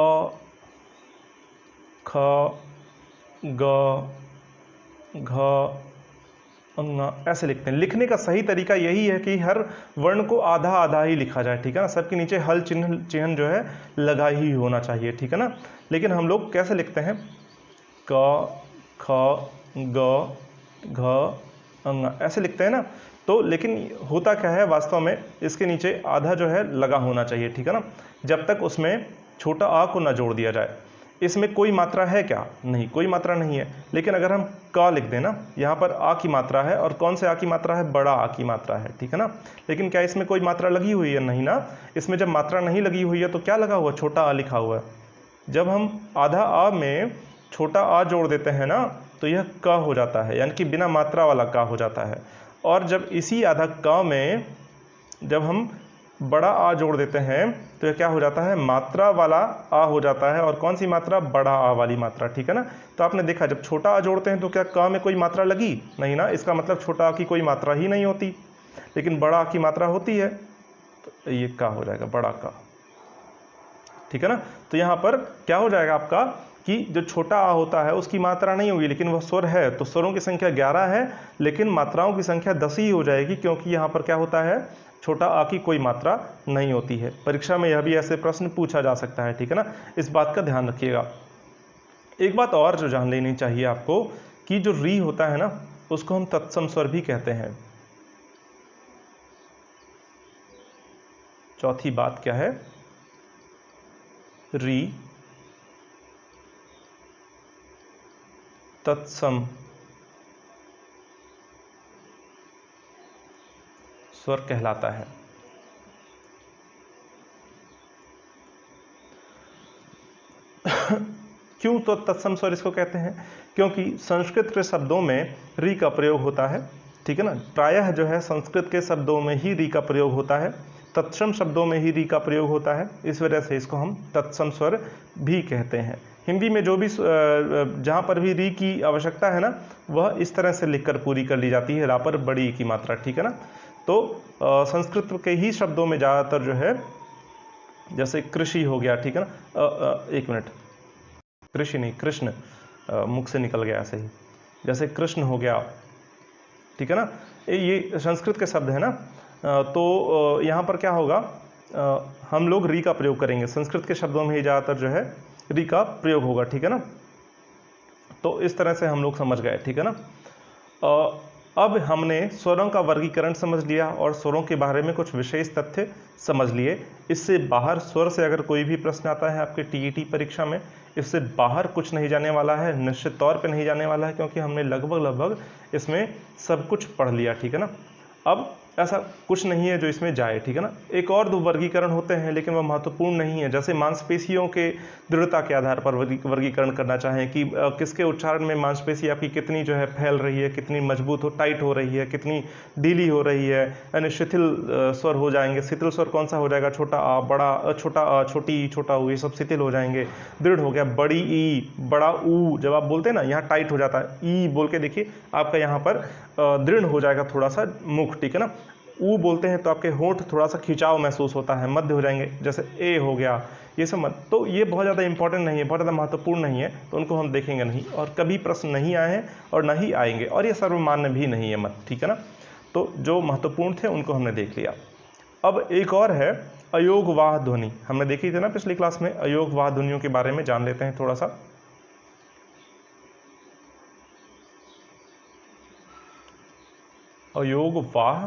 ख, ग, घ, अंग ऐसे लिखते हैं। लिखने का सही तरीका यही है कि हर वर्ण को आधा आधा ही लिखा जाए, ठीक है ना। सबके नीचे हल चिन्ह जो है लगा ही होना चाहिए, ठीक है ना। लेकिन हम लोग कैसे लिखते हैं, क, ख, ग, घ, अंग ऐसे लिखते हैं ना। तो लेकिन होता क्या है वास्तव में, इसके नीचे आधा जो है लगा होना चाहिए, ठीक है ना, जब तक उसमें छोटा आ को ना जोड़ दिया जाए। इसमें कोई मात्रा है क्या, नहीं, कोई मात्रा नहीं है। लेकिन अगर हम क लिख दें ना, यहाँ पर आ की मात्रा है, और कौन से आ की मात्रा है, बड़ा आ की मात्रा है, ठीक है ना। लेकिन क्या इसमें कोई मात्रा लगी हुई है, नहीं ना। इसमें जब मात्रा नहीं लगी हुई है तो क्या लगा हुआ, छोटा आ लिखा हुआ है। जब हम आधा आ में छोटा आ जोड़ देते हैं ना तो यह क हो जाता है, यानी कि बिना मात्रा वाला क हो जाता है। और जब इसी आधा क में जब हम बड़ा आ जोड़ देते हैं तो यह क्या हो जाता है, मात्रा वाला आ हो जाता है। और कौन सी मात्रा, बड़ा आ वाली मात्रा, ठीक है ना। तो आपने देखा जब छोटा आ जोड़ते हैं तो क्या क में कोई मात्रा लगी, नहीं ना। इसका मतलब छोटा आ की कोई मात्रा ही नहीं होती, लेकिन बड़ा आ की मात्रा होती है, तो ये का हो जाएगा, बड़ा का, ठीक है ना। तो यहाँ पर क्या हो जाएगा आपका कि जो छोटा आ होता है उसकी मात्रा नहीं होगी, लेकिन वह स्वर है, तो स्वरों की संख्या 11 है लेकिन मात्राओं की संख्या 10 ही हो जाएगी, क्योंकि यहाँ पर क्या होता है, छोटा आ की कोई मात्रा नहीं होती है। परीक्षा में यह भी ऐसे प्रश्न पूछा जा सकता है, ठीक है ना। इस बात का ध्यान रखिएगा। एक बात और जो जान लेनी चाहिए आपको कि जो री होता है ना उसको हम तत्सम स्वर भी कहते हैं। चौथी बात क्या है, री तत्सम स्वर कहलाता है। क्यों तो तत्सम स्वर इसको कहते हैं, क्योंकि संस्कृत के शब्दों में री का प्रयोग होता है, ठीक है ना। प्रायः जो है संस्कृत के शब्दों में ही री का प्रयोग होता है, तत्सम शब्दों में ही री का प्रयोग होता है, इस वजह से इसको हम तत्सम स्वर भी कहते हैं। हिंदी में जो भी जहाँ पर भी री की आवश्यकता है ना वह इस तरह से लिखकर पूरी कर ली जाती है, रा पर बड़ी की मात्रा, ठीक है ना। तो संस्कृत के ही शब्दों में ज़्यादातर जो है, जैसे कृषि हो गया, ठीक है ना, एक मिनट, कृषि नहीं, कृष्ण, मुख से निकल गया ऐसे ही, जैसे कृष्ण हो गया, ठीक है ना, ये संस्कृत के शब्द है ना। तो यहाँ पर क्या होगा, हम लोग री का प्रयोग करेंगे, संस्कृत के शब्दों में ही ज़्यादातर जो है री का प्रयोग होगा, ठीक है ना। तो इस तरह से हम लोग समझ गए, ठीक है ना। अब हमने स्वरों का वर्गीकरण समझ लिया और स्वरों के बारे में कुछ विशेष तथ्य समझ लिए। इससे बाहर स्वर से अगर कोई भी प्रश्न आता है आपके टीईटी परीक्षा में, इससे बाहर कुछ नहीं जाने वाला है, निश्चित तौर पे नहीं जाने वाला है, क्योंकि हमने लगभग इसमें सब कुछ पढ़ लिया, ठीक है ना। अब ऐसा कुछ नहीं है जो इसमें जाए, ठीक है ना। एक और दो वर्गीकरण होते हैं लेकिन वह महत्वपूर्ण नहीं है, जैसे मांसपेशियों के दृढ़ता के आधार पर वर्गीकरण करना चाहें कि किसके उच्चारण में मांसपेशी आपकी कितनी जो है फैल रही है, कितनी मजबूत हो टाइट हो रही है, कितनी ढीली हो रही है, यानी शिथिल स्वर हो जाएंगे। शिथिल स्वर कौन सा हो जाएगा, छोटा आ, बड़ा, छोटा आ, छोटी ई, छोटा ऊ, ये सब शिथिल हो जाएंगे। दृढ़ हो गया बड़ी ई, बड़ा ऊ, जब आप बोलते हैं ना यहाँ टाइट हो जाता है, ई बोल के देखिए आपका यहाँ पर दृढ़ हो जाएगा थोड़ा सा मुख, ठीक है ना। ऊ बोलते हैं तो आपके होंठ थोड़ा सा खिंचाव महसूस होता है, मध्य हो जाएंगे, जैसे ए हो गया, ये सब मत। तो ये बहुत ज़्यादा इंपॉर्टेंट नहीं है, बहुत ज़्यादा महत्वपूर्ण नहीं है, तो उनको हम देखेंगे नहीं, और कभी प्रश्न नहीं आए हैं और न ही आएंगे, और ये सर्वमान्य भी नहीं है मत, ठीक है ना। तो जो महत्वपूर्ण थे उनको हमने देख लिया। अब एक और है अयोगवाह ध्वनि, हमने देखी थी ना पिछली क्लास में। अयोगवाह ध्वनियों के बारे में जान लेते हैं थोड़ा सा। अयोगवाह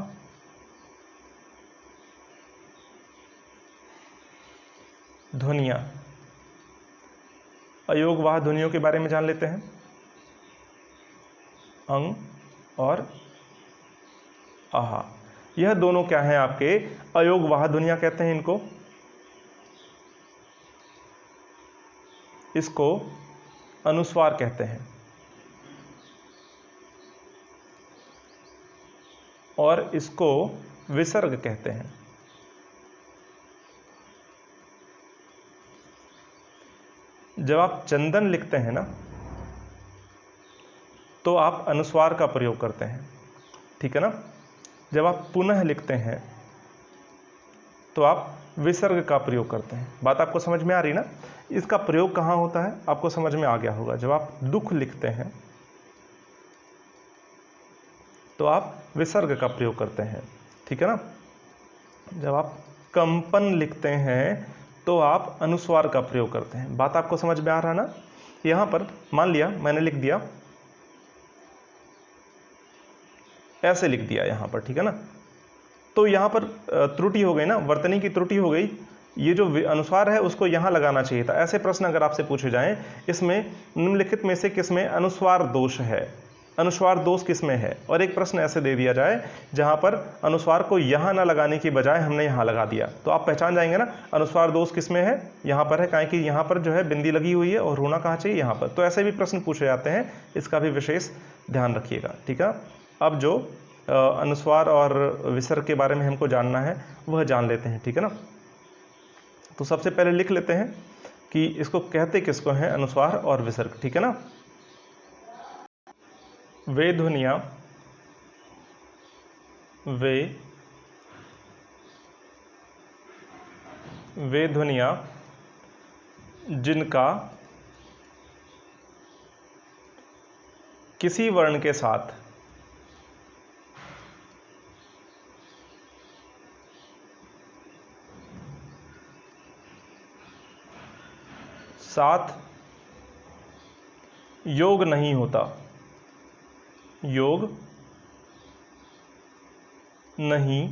ध्वनियाँ, अयोगवाह ध्वनियों के बारे में जान लेते हैं। अंग और आहा, यह दोनों क्या हैं आपके अयोगवाह ध्वनियाँ कहते हैं इनको। इसको अनुस्वार कहते हैं और इसको विसर्ग कहते हैं। जब आप चंदन लिखते हैं ना तो आप अनुस्वार का प्रयोग करते हैं, ठीक है ना। जब आप पुनः लिखते हैं तो आप विसर्ग का प्रयोग करते हैं। बात आपको समझ में आ रही ना। इसका प्रयोग कहाँ होता है आपको समझ में आ गया होगा। जब आप दुख लिखते हैं तो आप विसर्ग का प्रयोग करते हैं, ठीक है ना। जब आप कंपन लिखते हैं तो आप अनुस्वार का प्रयोग करते हैं। बात आपको समझ में आ रहा है ना। यहाँ पर मान लिया मैंने लिख दिया, ऐसे लिख दिया यहाँ पर, ठीक है ना। तो यहाँ पर त्रुटि हो गई ना, वर्तनी की त्रुटि हो गई। ये जो अनुस्वार है उसको यहाँ लगाना चाहिए था। ऐसे प्रश्न अगर आपसे पूछे जाएं, इसमें निम्नलिखित में से किसमें अनुस्वार दोष है, अनुस्वार दोष किसमें है। और एक प्रश्न ऐसे दे दिया जाए जहाँ पर अनुस्वार को यहाँ ना लगाने की बजाय हमने यहाँ लगा दिया, तो आप पहचान जाएंगे ना अनुस्वार दोष किसमें है। यहाँ पर है, काहे कि यहाँ पर जो है बिंदी लगी हुई है और होना कहाँ चाहिए, यहाँ पर। तो ऐसे भी प्रश्न पूछे जाते हैं, इसका भी विशेष ध्यान रखिएगा, ठीक है। अब जो अनुस्वार और विसर्ग के बारे में हमको जानना है वह जान लेते हैं, ठीक है ना। तो सबसे पहले लिख लेते हैं कि इसको कहते किसको हैं, अनुस्वार और विसर्ग, ठीक है ना। वे ध्वनियाँ, वे ध्वनियाँ जिनका किसी वर्ण के साथ योग नहीं होता, योग नहीं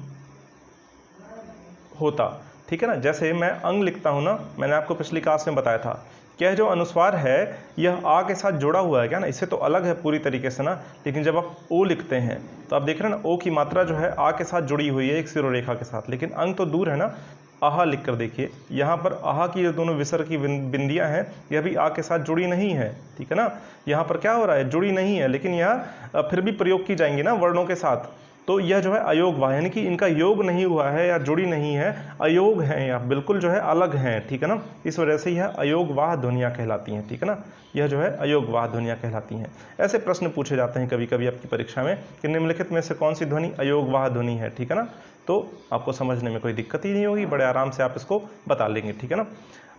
होता, ठीक है ना। जैसे मैं अंग लिखता हूं ना, मैंने आपको पिछली क्लास में बताया था कि यह जो अनुस्वार है यह आ के साथ जुड़ा हुआ है क्या ना, इससे तो अलग है पूरी तरीके से ना। लेकिन जब आप ओ लिखते हैं तो आप देख रहे हैं ना, ओ की मात्रा जो है आ के साथ जुड़ी हुई है एक सिरोरेखा के साथ, लेकिन अंग तो दूर है ना। आहा लिख कर देखिए, यहाँ पर आहा की जो दोनों विसर्ग की बिंदियां हैं यह भी आ के साथ जुड़ी नहीं है, ठीक है ना। यहाँ पर क्या हो रहा है, जुड़ी नहीं है, लेकिन यह फिर भी प्रयोग की जाएंगी ना वर्णों के साथ। तो यह जो है अयोगवाह, यानी कि इनका योग नहीं हुआ है या जुड़ी नहीं है, अयोग हैं या बिल्कुल जो है अलग हैं, ठीक है ना। इस वजह से यह अयोगवाह ध्वनियाँ कहलाती हैं, ठीक है ना। यह जो है अयोगवाह ध्वनियाँ कहलाती हैं। ऐसे प्रश्न पूछे जाते हैं कभी कभी आपकी परीक्षा में कि निम्नलिखित में से कौन सी ध्वनि अयोगवाह ध्वनि है, ठीक है ना। तो आपको समझने में कोई दिक्कत ही नहीं होगी, बड़े आराम से आप इसको बता लेंगे, ठीक है ना।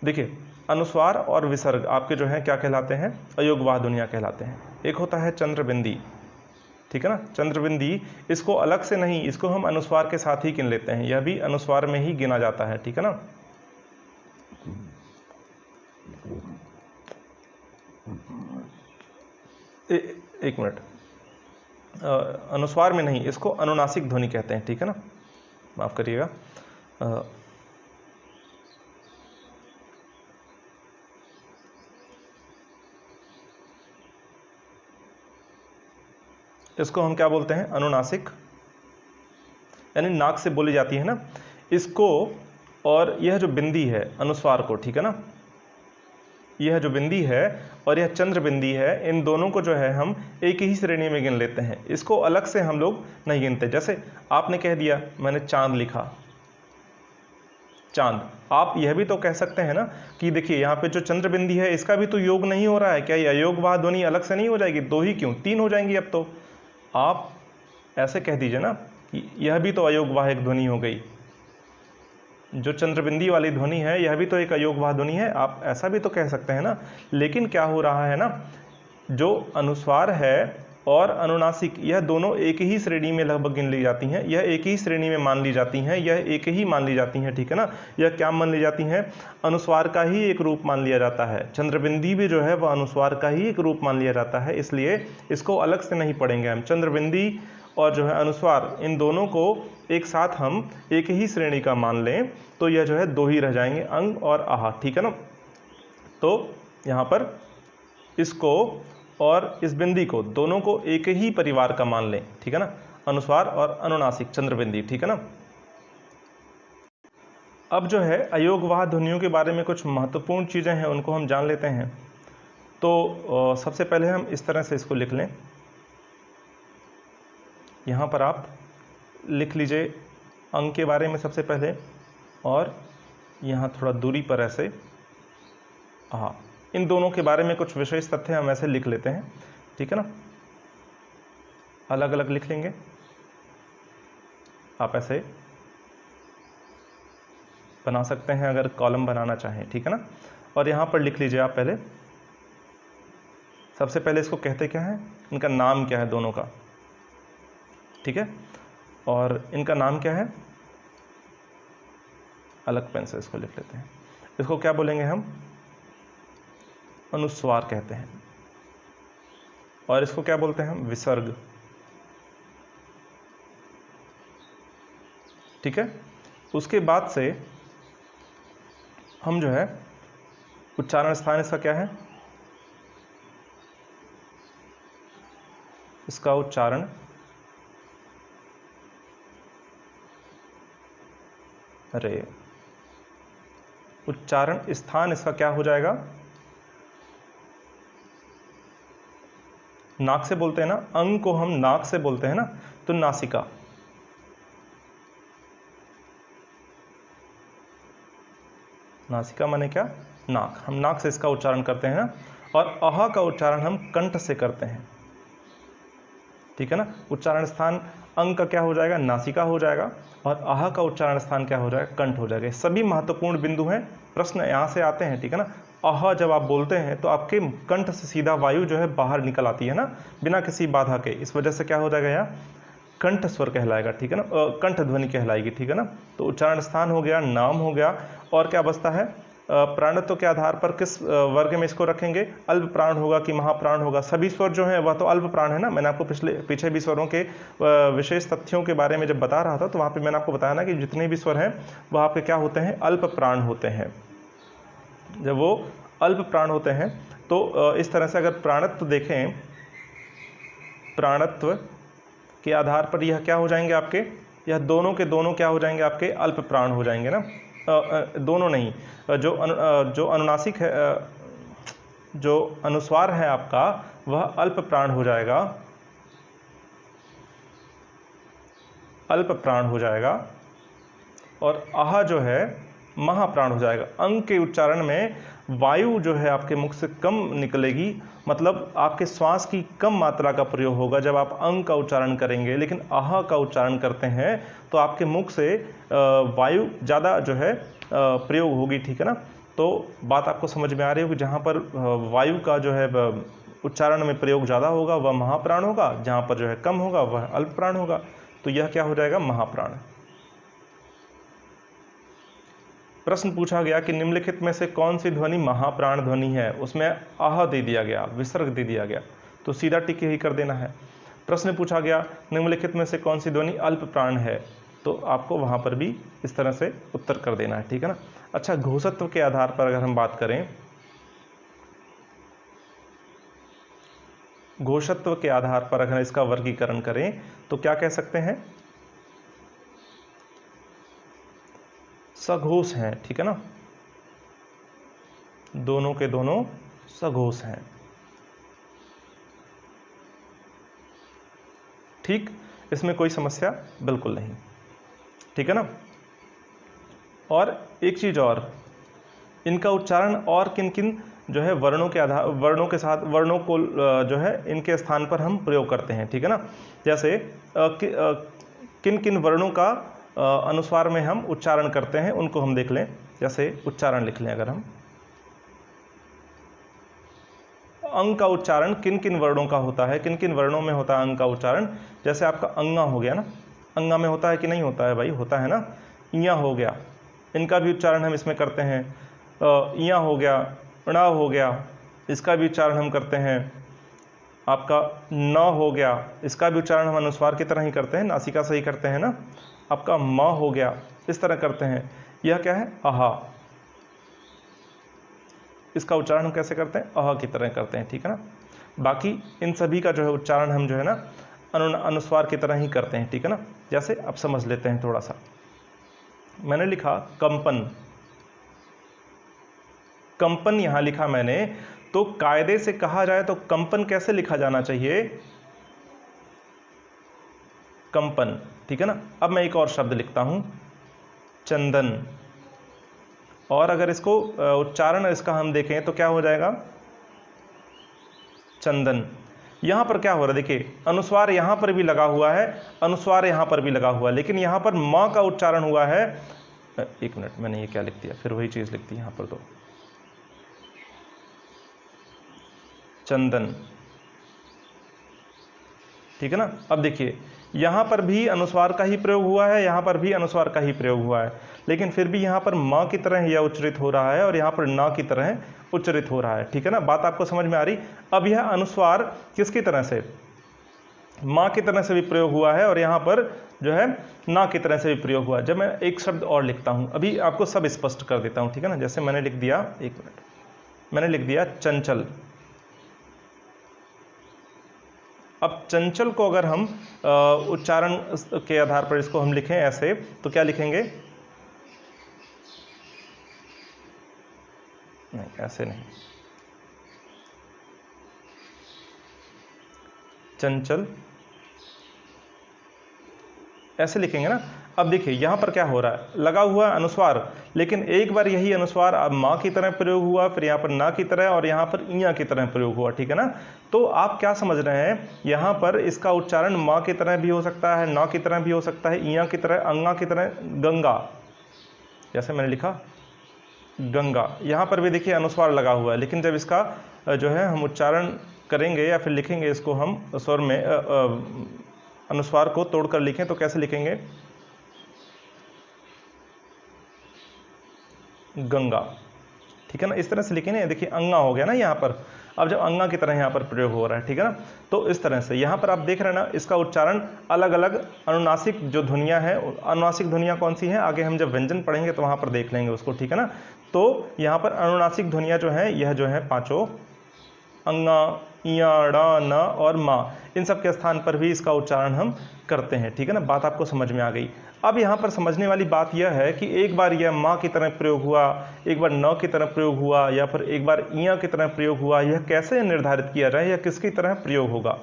देखिए अनुस्वार और विसर्ग आपके जो हैं क्या कहलाते हैं, अयोगवाह ध्वनियाँ कहलाते हैं। एक होता है चंद्रबिंदी, ठीक है ना। चंद्रबिंदी इसको अलग से नहीं, इसको हम अनुस्वार के साथ ही गिन लेते हैं, यह भी अनुस्वार में ही गिना जाता है, ठीक है ना। एक मिनट, अनुस्वार में नहीं, इसको अनुनासिक ध्वनि कहते हैं, ठीक है ना, माफ करिएगा। इसको हम क्या बोलते हैं, अनुनासिक यानी नाक से बोली जाती है ना, इसको और यह जो बिंदी है अनुस्वार को, ठीक है ना, यह जो बिंदी है और यह चंद्र बिंदी है, इन दोनों को जो है हम एक ही श्रेणी में गिन लेते हैं, इसको अलग से हम लोग नहीं गिनते। जैसे आपने कह दिया, मैंने चांद लिखा, चांद, आप यह भी तो कह सकते हैं ना कि देखिए यहाँ पे जो चंद्र बिंदी है इसका भी तो योग नहीं हो रहा है, क्या ये अयोगवाह ध्वनि अलग से नहीं हो जाएगी? दो ही क्यों, तीन हो जाएंगी अब तो। आप ऐसे कह दीजिए ना कि यह भी तो अयोगवाह एक ध्वनि हो गई, जो चंद्रबिंदी वाली ध्वनि है यह भी तो एक अयोगवाह ध्वनि है, आप ऐसा भी तो कह सकते हैं ना। लेकिन क्या हो रहा है ना, जो अनुस्वार है और अनुनासिक यह दोनों एक ही श्रेणी में लगभग गिन ली जाती हैं, यह एक ही श्रेणी में मान ली जाती हैं, यह एक ही मान ली जाती हैं, ठीक है ना। यह क्या मान ली जाती हैं? अनुस्वार का ही एक रूप मान लिया जाता है। चंद्रबिंदी भी जो है वह अनुस्वार का ही एक रूप मान लिया जाता है, इसलिए इसको अलग से नहीं पढ़ेंगे हम। चंद्रबिंदी और जो है अनुस्वार, इन दोनों को एक साथ हम एक ही श्रेणी का मान लें तो यह जो है दो ही रह जाएंगे, अंग और आहा, ठीक है ना। तो यहाँ पर इसको और इस बिंदी को, दोनों को एक ही परिवार का मान लें, ठीक है ना, अनुस्वार और अनुनासिक चंद्रबिंदी, ठीक है ना। अब जो है अयोगवाह ध्वनियों के बारे में कुछ महत्वपूर्ण चीज़ें हैं, उनको हम जान लेते हैं। तो सबसे पहले हम इस तरह से इसको लिख लें, यहाँ पर आप लिख लीजिए अंग के बारे में सबसे पहले, और यहाँ थोड़ा दूरी पर ऐसे हाँ, इन दोनों के बारे में कुछ विशेष तथ्य हम ऐसे लिख लेते हैं, ठीक है ना, अलग अलग लिख लेंगे। आप ऐसे बना सकते हैं अगर कॉलम बनाना चाहें, ठीक है ना। और यहाँ पर लिख लीजिए आप पहले, सबसे पहले इसको कहते क्या है, इनका नाम क्या है दोनों का, ठीक है, और इनका नाम क्या है, अलग पेन से इसको लिख लेते हैं। इसको क्या बोलेंगे हम? अनुस्वार कहते हैं। और इसको क्या बोलते हैं हम? विसर्ग, ठीक है। उसके बाद से हम जो है उच्चारण स्थान इसका क्या है, इसका उच्चारण उच्चारण स्थान इसका क्या हो जाएगा? नाक से बोलते हैं ना, अंग को हम नाक से बोलते हैं ना, तो नासिका। नासिका माने क्या? नाक, हम नाक से इसका उच्चारण करते हैं ना। और अह का उच्चारण हम कंठ से करते हैं, ठीक है ना। उच्चारण स्थान अंग का क्या हो जाएगा? नासिका हो जाएगा, और आह का उच्चारण स्थान क्या हो जाएगा? कंठ हो जाएगा। सभी महत्वपूर्ण बिंदु हैं, प्रश्न यहाँ से आते हैं, ठीक है ना। आह जब आप बोलते हैं तो आपके कंठ से सीधा वायु जो है बाहर निकल आती है ना, बिना किसी बाधा के, इस वजह से क्या हो जाएगा यहाँ? कंठ स्वर कहलाएगा, ठीक है ना, कंठ ध्वनि कहलाएगी, ठीक है ना। तो उच्चारण स्थान हो गया, नाम हो गया, और क्या बचता है? प्राणत्व के आधार पर किस वर्ग में इसको रखेंगे? अल्प प्राण होगा कि महाप्राण होगा? सभी स्वर जो है वह तो अल्प प्राण है ना। मैंने आपको पीछे भी स्वरों के विशेष तथ्यों के बारे में जब बता रहा था तो वहाँ पे मैंने आपको बताया ना कि जितने भी स्वर हैं वह आपके क्या होते हैं? अल्प प्राण होते हैं। जब वो अल्प प्राण होते हैं तो इस तरह से अगर प्राणत्व देखें, प्राणत्व के आधार पर यह क्या हो जाएंगे आपके? यह दोनों के दोनों क्या हो जाएंगे आपके? अल्प प्राण हो जाएंगे ना। दोनों नहीं, जो अनुनासिक है, जो अनुस्वार है आपका वह अल्प प्राण हो जाएगा, अल्प प्राण हो जाएगा, और आह जो है महाप्राण हो जाएगा। अंग के उच्चारण में वायु जो है आपके मुख से कम निकलेगी, मतलब आपके श्वास की कम मात्रा का प्रयोग होगा जब आप अंग का उच्चारण करेंगे। लेकिन आह का उच्चारण करते हैं तो आपके मुख से वायु ज़्यादा जो है प्रयोग होगी, ठीक है ना। तो बात आपको समझ में आ रही होगी, जहाँ पर वायु का जो है उच्चारण में प्रयोग ज़्यादा होगा वह महाप्राण होगा, जहाँ पर जो है कम होगा वह अल्प प्राण होगा। तो यह क्या हो जाएगा? महाप्राण। प्रश्न पूछा गया कि निम्नलिखित में से कौन सी ध्वनि महाप्राण ध्वनि है? उसमें आह दे दिया गया, विसर्ग दे दिया गया, तो सीधा टिक ही कर देना है। प्रश्न पूछा गया निम्नलिखित में से कौन सी ध्वनि अल्प प्राण है, तो आपको वहां पर भी इस तरह से उत्तर कर देना है, ठीक है ना। अच्छा, घोषत्व के आधार पर अगर हम बात करें, घोषत्व के आधार पर अगर इसका वर्गीकरण करें तो क्या कह सकते हैं? सघोष हैं, ठीक है ना, दोनों के दोनों सघोष हैं। ठीक, इसमें कोई समस्या बिल्कुल नहीं, ठीक है ना। और एक चीज और, इनका उच्चारण और किन किन जो है वर्णों के आधार, वर्णों के साथ, वर्णों को जो है इनके स्थान पर हम प्रयोग करते हैं, ठीक है ना। जैसे किन किन वर्णों का अनुस्वार में हम उच्चारण करते हैं उनको हम देख लें। जैसे उच्चारण लिख लें, अगर हम अंग का उच्चारण किन किन वर्णों का होता है, किन किन वर्णों में होता है अंग का उच्चारण। जैसे आपका अंगा हो गया ना, अंगा में होता है कि नहीं होता है भाई, होता है ना। इया हो गया, इनका भी उच्चारण हम इसमें करते हैं। इया हो गया, ण हो गया, इसका भी उच्चारण हम करते हैं। आपका न हो गया, इसका भी उच्चारण हम अनुस्वार की तरह ही करते हैं, नासिका से ही करते हैं ना। आपका म हो गया, इस तरह करते हैं। यह क्या है, आहा, इसका उच्चारण हम कैसे करते हैं, अह की तरह करते हैं, ठीक है ना। बाकी इन सभी का जो है उच्चारण हम जो है ना अनुस्वार की तरह ही करते हैं, ठीक है ना। जैसे अब समझ लेते हैं थोड़ा सा। मैंने लिखा कंपन, कंपन यहां लिखा मैंने, तो कायदे से कहा जाए तो कंपन कैसे लिखा जाना चाहिए, कंपन, ठीक है ना। अब मैं एक और शब्द लिखता हूं, चंदन। और अगर इसको उच्चारण इसका हम देखें तो क्या हो जाएगा, चंदन। यहां पर क्या हो रहा है, देखिए अनुस्वार यहां पर भी लगा हुआ है, अनुस्वार यहां पर भी लगा हुआ है, लेकिन यहां पर म का उच्चारण हुआ है। एक मिनट, मैंने ये क्या लिख दिया, फिर वही चीज लिख दी यहां पर, तो चंदन, ठीक है ना। अब देखिए यहां पर भी अनुस्वार का ही प्रयोग हुआ है, यहां पर भी अनुस्वार का ही प्रयोग हुआ है, लेकिन फिर भी यहां पर म की तरह यह उच्चरित हो रहा है और यहां पर न की तरह उच्चरित हो रहा है, ठीक है ना। बात आपको समझ में आ रही। अब यह अनुस्वार किसकी तरह से, मां की तरह से भी प्रयोग हुआ है और यहां पर जो है ना की तरह से भी प्रयोग हुआ है। जब मैं एक शब्द और लिखता हूं, अभी आपको सब स्पष्ट कर देता हूं, ठीक है ना। जैसे मैंने लिख दिया, एक मिनट, मैंने लिख दिया चंचल। अब चंचल को अगर हम उच्चारण के आधार पर इसको हम लिखें ऐसे, तो क्या लिखेंगे, नहीं ऐसे नहीं, चंचल ऐसे लिखेंगे ना। अब देखिए यहां पर क्या हो रहा है, लगा हुआ अनुस्वार, लेकिन एक बार यही अनुस्वार अब मां की तरह प्रयोग हुआ, फिर यहां पर ना की तरह और यहां पर इया की तरह प्रयोग हुआ, ठीक है ना। तो आप क्या समझ रहे हैं, यहां पर इसका उच्चारण मां की तरह भी हो सकता है, ना की तरह भी हो सकता है, इया की तरह, अंगा की तरह, गंगा, जैसे मैंने लिखा गंगा। यहां पर भी देखिए अनुस्वार लगा हुआ है, लेकिन जब इसका जो है हम उच्चारण करेंगे या फिर लिखेंगे इसको हम स्वर में अनुस्वार को तोड़कर लिखें तो कैसे लिखेंगे, गंगा, ठीक है ना। इस तरह से लिखेंगे। देखिए अंगा हो गया ना यहाँ पर, अब जब अंगा की तरह यहाँ पर प्रयोग हो रहा है, ठीक है ना। तो इस तरह से यहाँ पर आप देख रहे हैं ना, इसका उच्चारण अलग अलग अनुनासिक जो ध्वनियाँ हैं, अनुनासिक ध्वनियाँ कौन सी हैं, आगे हम जब व्यंजन पढ़ेंगे तो वहाँ पर देख लेंगे उसको, ठीक है ना। तो यहाँ पर अनुनासिक ध्वनियाँ जो हैं, यह जो है पाँचों, अंगा, इया, ड़, न और मा, इन सब के स्थान पर भी इसका उच्चारण हम करते हैं, ठीक है ना। बात आपको समझ में आ गई। अब यहाँ पर समझने वाली बात यह है कि एक बार यह माँ की तरह प्रयोग हुआ, एक बार न की तरह प्रयोग हुआ, या फिर एक बार इया की तरह प्रयोग हुआ, यह कैसे निर्धारित किया जाए, यह किसकी तरह प्रयोग होगा।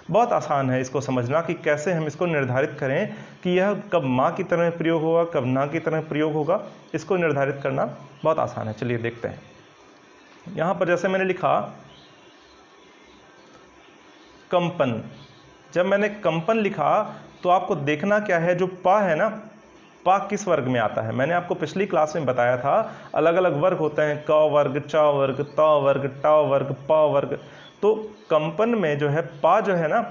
बहुत आसान है इसको समझना कि कैसे हम इसको निर्धारित करें कि यह कब माँ की तरह प्रयोग होगा, कब ना की तरह प्रयोग होगा। इसको निर्धारित करना बहुत आसान है। चलिए देखते हैं। यहाँ पर जैसे मैंने लिखा कंपन, जब मैंने कंपन लिखा तो आपको देखना क्या है, जो पा है ना, पा किस वर्ग में आता है। मैंने आपको पिछली क्लास में बताया था अलग अलग वर्ग होते हैं, क वर्ग, च वर्ग, त वर्ग, ट वर्ग, प वर्ग। तो कंपन में जो है पा जो है ना,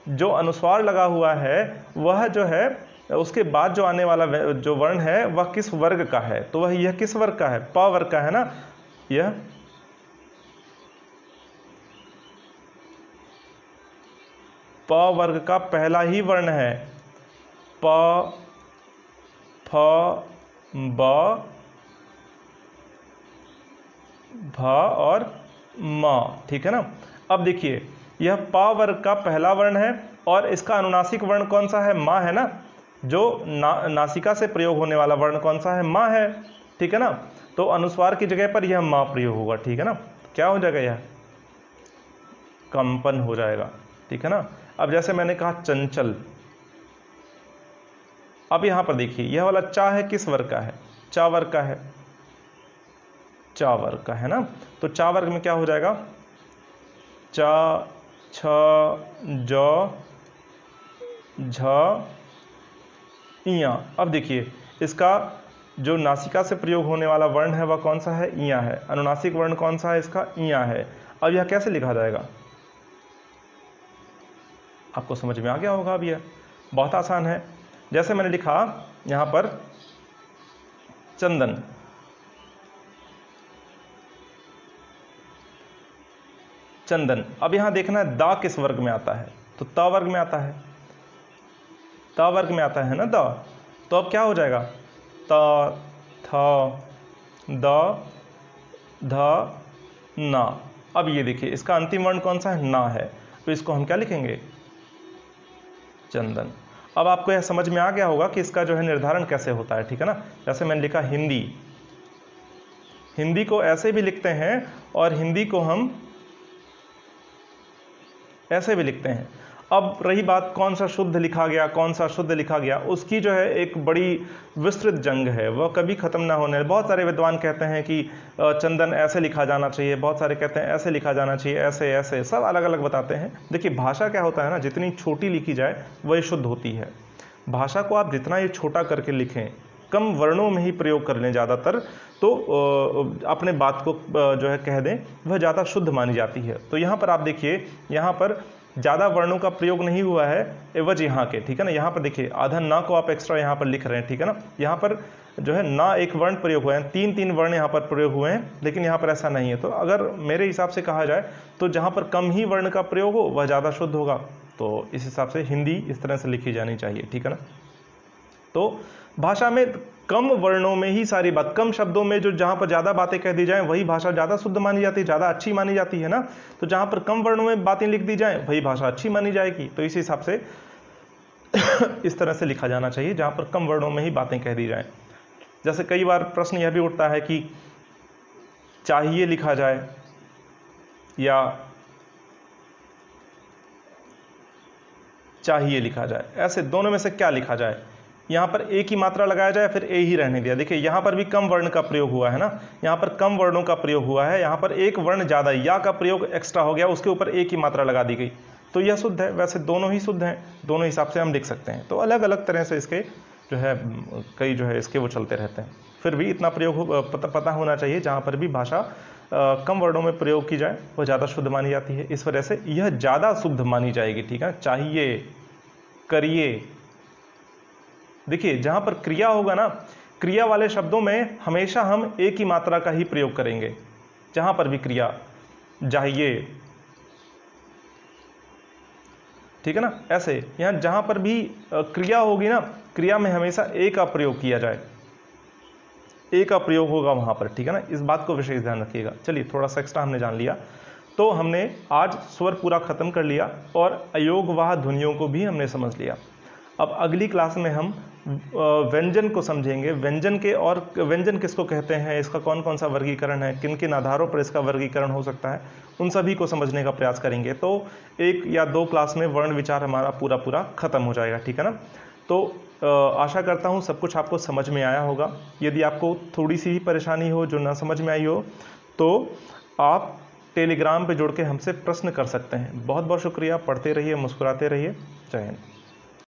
जो अनुस्वार लगा हुआ है वह जो है उसके बाद जो आने वाला जो वर्ण है वह किस वर्ग का है, तो वह यह किस वर्ग का है, प वर्ग का है ना। यह प वर्ग का पहला ही वर्ण है, प, फ, ब, भ और म, ठीक है ना। अब देखिए यह प वर्ग का पहला वर्ण है और इसका अनुनासिक वर्ण कौन सा है, मा है ना। जो नासिका से प्रयोग होने वाला वर्ण कौन सा है? मा है, ठीक है ना। तो अनुस्वार की जगह पर यह मा प्रयोग होगा, ठीक है ना। क्या हो जाएगा? यह कंपन हो जाएगा, ठीक है ना। अब जैसे मैंने कहा चंचल, अब यहां पर देखिए यह वाला चा है, किस वर्ग का है? चा वर्ग का है, चा वर्ग का है ना। तो चा वर्ग में क्या हो जाएगा? चा, छ, ज, झ, इया। अब देखिए इसका जो नासिका से प्रयोग होने वाला वर्ण है वह कौन सा है? इया है। अनुनासिक वर्ण कौन सा है इसका? इया है। अब यह कैसे लिखा जाएगा? आपको समझ में आ गया होगा। अब यह बहुत आसान है। जैसे मैंने लिखा यहां पर चंदन, चंदन। अब यहां देखना है दा किस वर्ग में आता है? तो त वर्ग में आता है, त वर्ग में आता है ना द। तो अब क्या हो जाएगा? त, थ, द, ध, ना। अब ये देखिए इसका अंतिम वर्ण कौन सा है? ना है। तो इसको हम क्या लिखेंगे? चंदन। अब आपको यह समझ में आ गया होगा कि इसका जो है निर्धारण कैसे होता है, ठीक है ना। जैसे मैंने लिखा हिंदी, हिंदी को ऐसे भी लिखते हैं और हिंदी को हम ऐसे भी लिखते हैं। अब रही बात कौन सा शुद्ध लिखा गया, कौन सा शुद्ध लिखा गया, उसकी जो है एक बड़ी विस्तृत जंग है, वह कभी खत्म ना होने। बहुत सारे विद्वान कहते हैं कि चंदन ऐसे लिखा जाना चाहिए, बहुत सारे कहते हैं ऐसे लिखा जाना चाहिए, ऐसे ऐसे, सब अलग अलग बताते हैं। देखिए भाषा क्या होता है ना, जितनी छोटी लिखी जाए वही शुद्ध होती है। भाषा को आप जितना ही छोटा करके लिखें, कम वर्णों में ही प्रयोग कर लें ज़्यादातर, तो अपने बात को जो है कह दें, वह ज़्यादा शुद्ध मानी जाती है। तो यहाँ पर आप देखिए, यहाँ पर ज़्यादा वर्णों का प्रयोग नहीं हुआ है एवज यहाँ के, ठीक है ना। यहाँ पर देखिए आधा ना को आप एक्स्ट्रा यहाँ पर लिख रहे हैं, ठीक है ना। यहाँ पर जो है ना एक वर्ण प्रयोग हुए हैं, तीन तीन वर्ण यहाँ पर प्रयोग हुए हैं, लेकिन यहाँ पर ऐसा नहीं है। तो अगर मेरे हिसाब से कहा जाए तो जहाँ पर कम ही वर्ण का प्रयोग हो वह ज़्यादा शुद्ध होगा। तो इस हिसाब से हिंदी इस तरह से लिखी जानी चाहिए, ठीक है ना। तो भाषा में कम वर्णों में ही सारी बात, कम शब्दों में जो जहां पर ज्यादा बातें कह दी जाएं वही भाषा ज्यादा शुद्ध मानी जाती है, ज्यादा अच्छी मानी जाती है ना। तो जहां पर कम वर्णों में बातें लिख दी जाएं वही भाषा अच्छी मानी जाएगी। तो इस हिसाब से इस तरह से लिखा जाना चाहिए जहां पर कम वर्णों में ही बातें कह दी जाएं। जैसे कई बार प्रश्न यह भी उठता है कि चाहिए लिखा जाए या चाहिए लिखा जाए, ऐसे दोनों में से क्या लिखा जाए? यहाँ पर एक ही मात्रा लगाया जाए, फिर ए ही रहने दिया। देखिए यहाँ पर भी कम वर्ण का प्रयोग हुआ है ना, यहाँ पर कम वर्णों का प्रयोग हुआ है, यहाँ पर एक वर्ण ज़्यादा, या का प्रयोग एक्स्ट्रा हो गया, उसके ऊपर एक ही मात्रा लगा दी गई, तो यह शुद्ध है। वैसे दोनों ही शुद्ध हैं, दोनों हिसाब से हम लिख सकते हैं। तो अलग अलग तरह से इसके जो है कई जो है इसके वो चलते रहते हैं। फिर भी इतना प्रयोग पता होना चाहिए, जहाँ पर भी भाषा कम वर्णों में प्रयोग की जाए वह ज़्यादा शुद्ध मानी जाती है। इस वजह से यह ज़्यादा शुद्ध मानी जाएगी, ठीक है। चाहिए, करिए। देखिए जहां पर क्रिया होगा ना, क्रिया वाले शब्दों में हमेशा हम एक ही मात्रा का ही प्रयोग करेंगे। जहां पर भी क्रिया, जाइए, ठीक है ना, ऐसे यहां जहां पर भी क्रिया होगी ना, क्रिया में हमेशा ए का प्रयोग किया जाए, ए का प्रयोग होगा वहां पर, ठीक है ना। इस बात को विशेष ध्यान रखिएगा। चलिए थोड़ा सा एक्स्ट्रा हमने जान लिया। तो हमने आज स्वर पूरा खत्म कर लिया और अयोगवाह ध्वनियों को भी हमने समझ लिया। अब अगली क्लास में हम व्यंजन को समझेंगे। व्यंजन के, और व्यंजन किसको कहते हैं, इसका कौन कौन सा वर्गीकरण है, किन किन आधारों पर इसका वर्गीकरण हो सकता है, उन सभी को समझने का प्रयास करेंगे। तो 1 या 2 क्लास में वर्ण विचार हमारा पूरा खत्म हो जाएगा, ठीक है ना। तो आशा करता हूँ सब कुछ आपको समझ में आया होगा। यदि आपको थोड़ी सी ही परेशानी हो, जो ना समझ में आई हो, तो आप टेलीग्राम पे जुड़ के हमसे प्रश्न कर सकते हैं। बहुत बहुत शुक्रिया। पढ़ते रहिए, मुस्कुराते रहिए। जय हिंद।